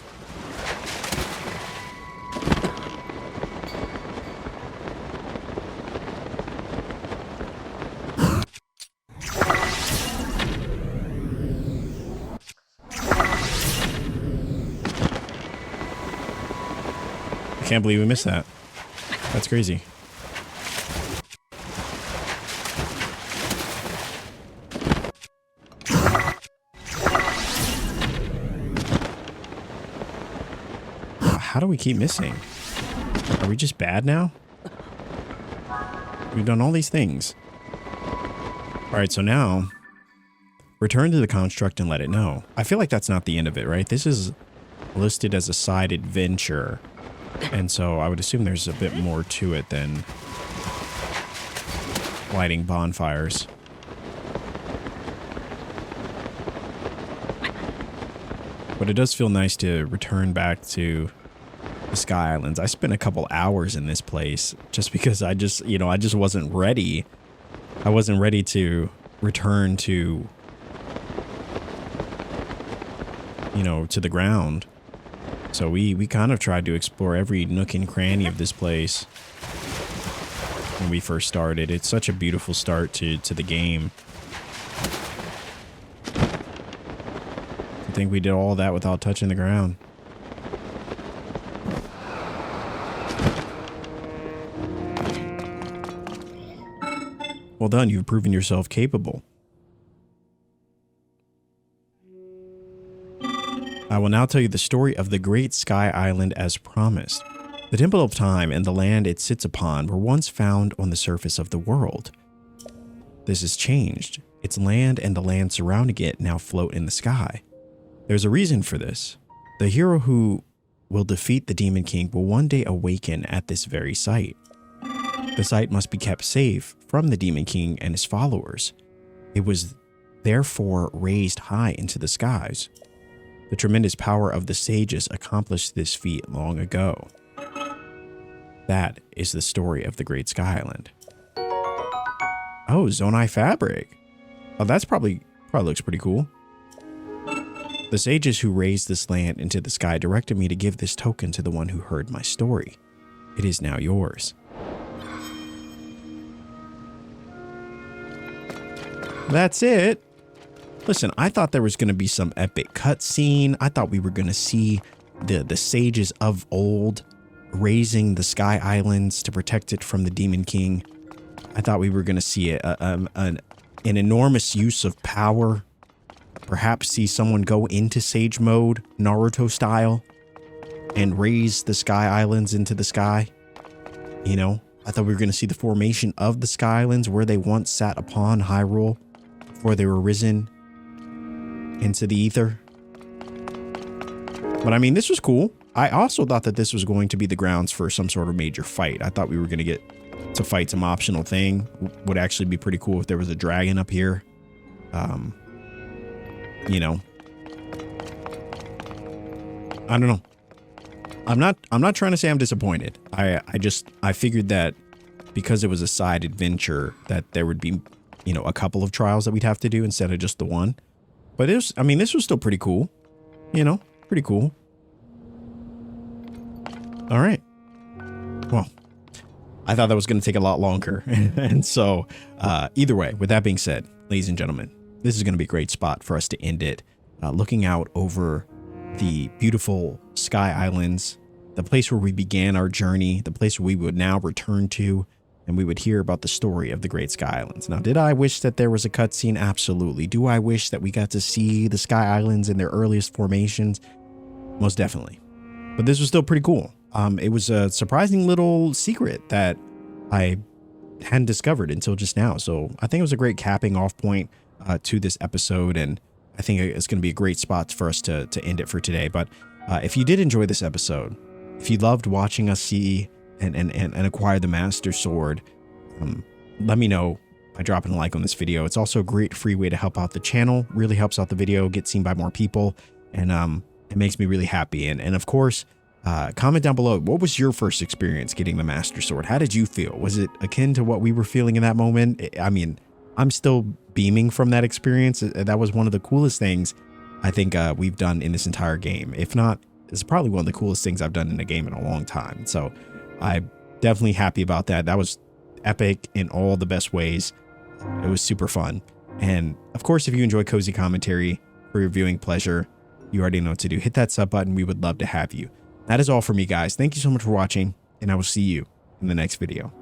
I can't believe we missed that. That's crazy. How do we keep missing? Are we just bad now? We've done all these things. All right, so now return to the construct and let it know. I feel like that's not the end of it, right? This is listed as a side adventure. And so I would assume there's a bit more to it than lighting bonfires. But it does feel nice to return back to the Sky Islands. I spent a couple hours in this place just because I just wasn't ready. I wasn't ready to return to, to the ground. So we kind of tried to explore every nook and cranny of this place when we first started. It's such a beautiful start to the game. I think we did all that without touching the ground. Well done, you've proven yourself capable. I will now tell you the story of the Great Sky Island as promised. The Temple of Time and the land it sits upon were once found on the surface of the world. This has changed. Its land and the land surrounding it now float in the sky. There's a reason for this. The hero who will defeat the Demon King will one day awaken at this very site. The site must be kept safe from the Demon King and his followers. It was therefore raised high into the skies. The tremendous power of the sages accomplished this feat long ago. That is the story of the Great Sky Island. Oh, Zonai fabric. Oh, that's probably looks pretty cool. The sages who raised this land into the sky directed me to give this token to the one who heard my story. It is now yours. That's it. Listen, I thought there was going to be some epic cutscene. I thought we were going to see the sages of old raising the Sky Islands to protect it from the Demon King. I thought we were going to see an enormous use of power. Perhaps see someone go into Sage mode, Naruto style, and raise the Sky Islands into the sky. You know, I thought we were going to see the formation of the Sky Islands where they once sat upon Hyrule before they were risen into the ether. But I mean, this was cool. I also thought that this was going to be the grounds for some sort of major fight. I thought we were going to get to fight some optional thing. Would actually be pretty cool if there was a dragon up here. You know, I don't know. I'm not trying to say I'm disappointed. I figured that because it was a side adventure that there would be, you know, a couple of trials that we'd have to do instead of just the one. But this was still pretty cool. You know, pretty cool. All right. Well, I thought that was going to take a lot longer. And so either way, with that being said, ladies and gentlemen, this is going to be a great spot for us to end it. Looking out over the beautiful Sky Islands, the place where we began our journey, the place where we would now return to, and we would hear about the story of the Great Sky Islands. Now, did I wish that there was a cutscene? Absolutely. Do I wish that we got to see the Sky Islands in their earliest formations? Most definitely. But this was still pretty cool. It was a surprising little secret that I hadn't discovered until just now. So I think it was a great capping off point to this episode, and I think it's going to be a great spot for us to end it for today. But if you did enjoy this episode, if you loved watching us see and acquire the Master Sword, let me know by dropping a like on this video. It's also a great free way to help out the channel. Really helps out the video, get seen by more people, and it makes me really happy. And of course, comment down below, what was your first experience getting the Master Sword? How did you feel? Was it akin to what we were feeling in that moment? I mean, I'm still beaming from that experience. That was one of the coolest things I think we've done in this entire game. If not, it's probably one of the coolest things I've done in a game in a long time. So I'm definitely happy about that. That was epic in all the best ways. It was super fun. And of course, if you enjoy cozy commentary for your viewing pleasure, you already know what to do. Hit that sub button. We would love to have you. That is all for me, guys. Thank you so much for watching, and I will see you in the next video.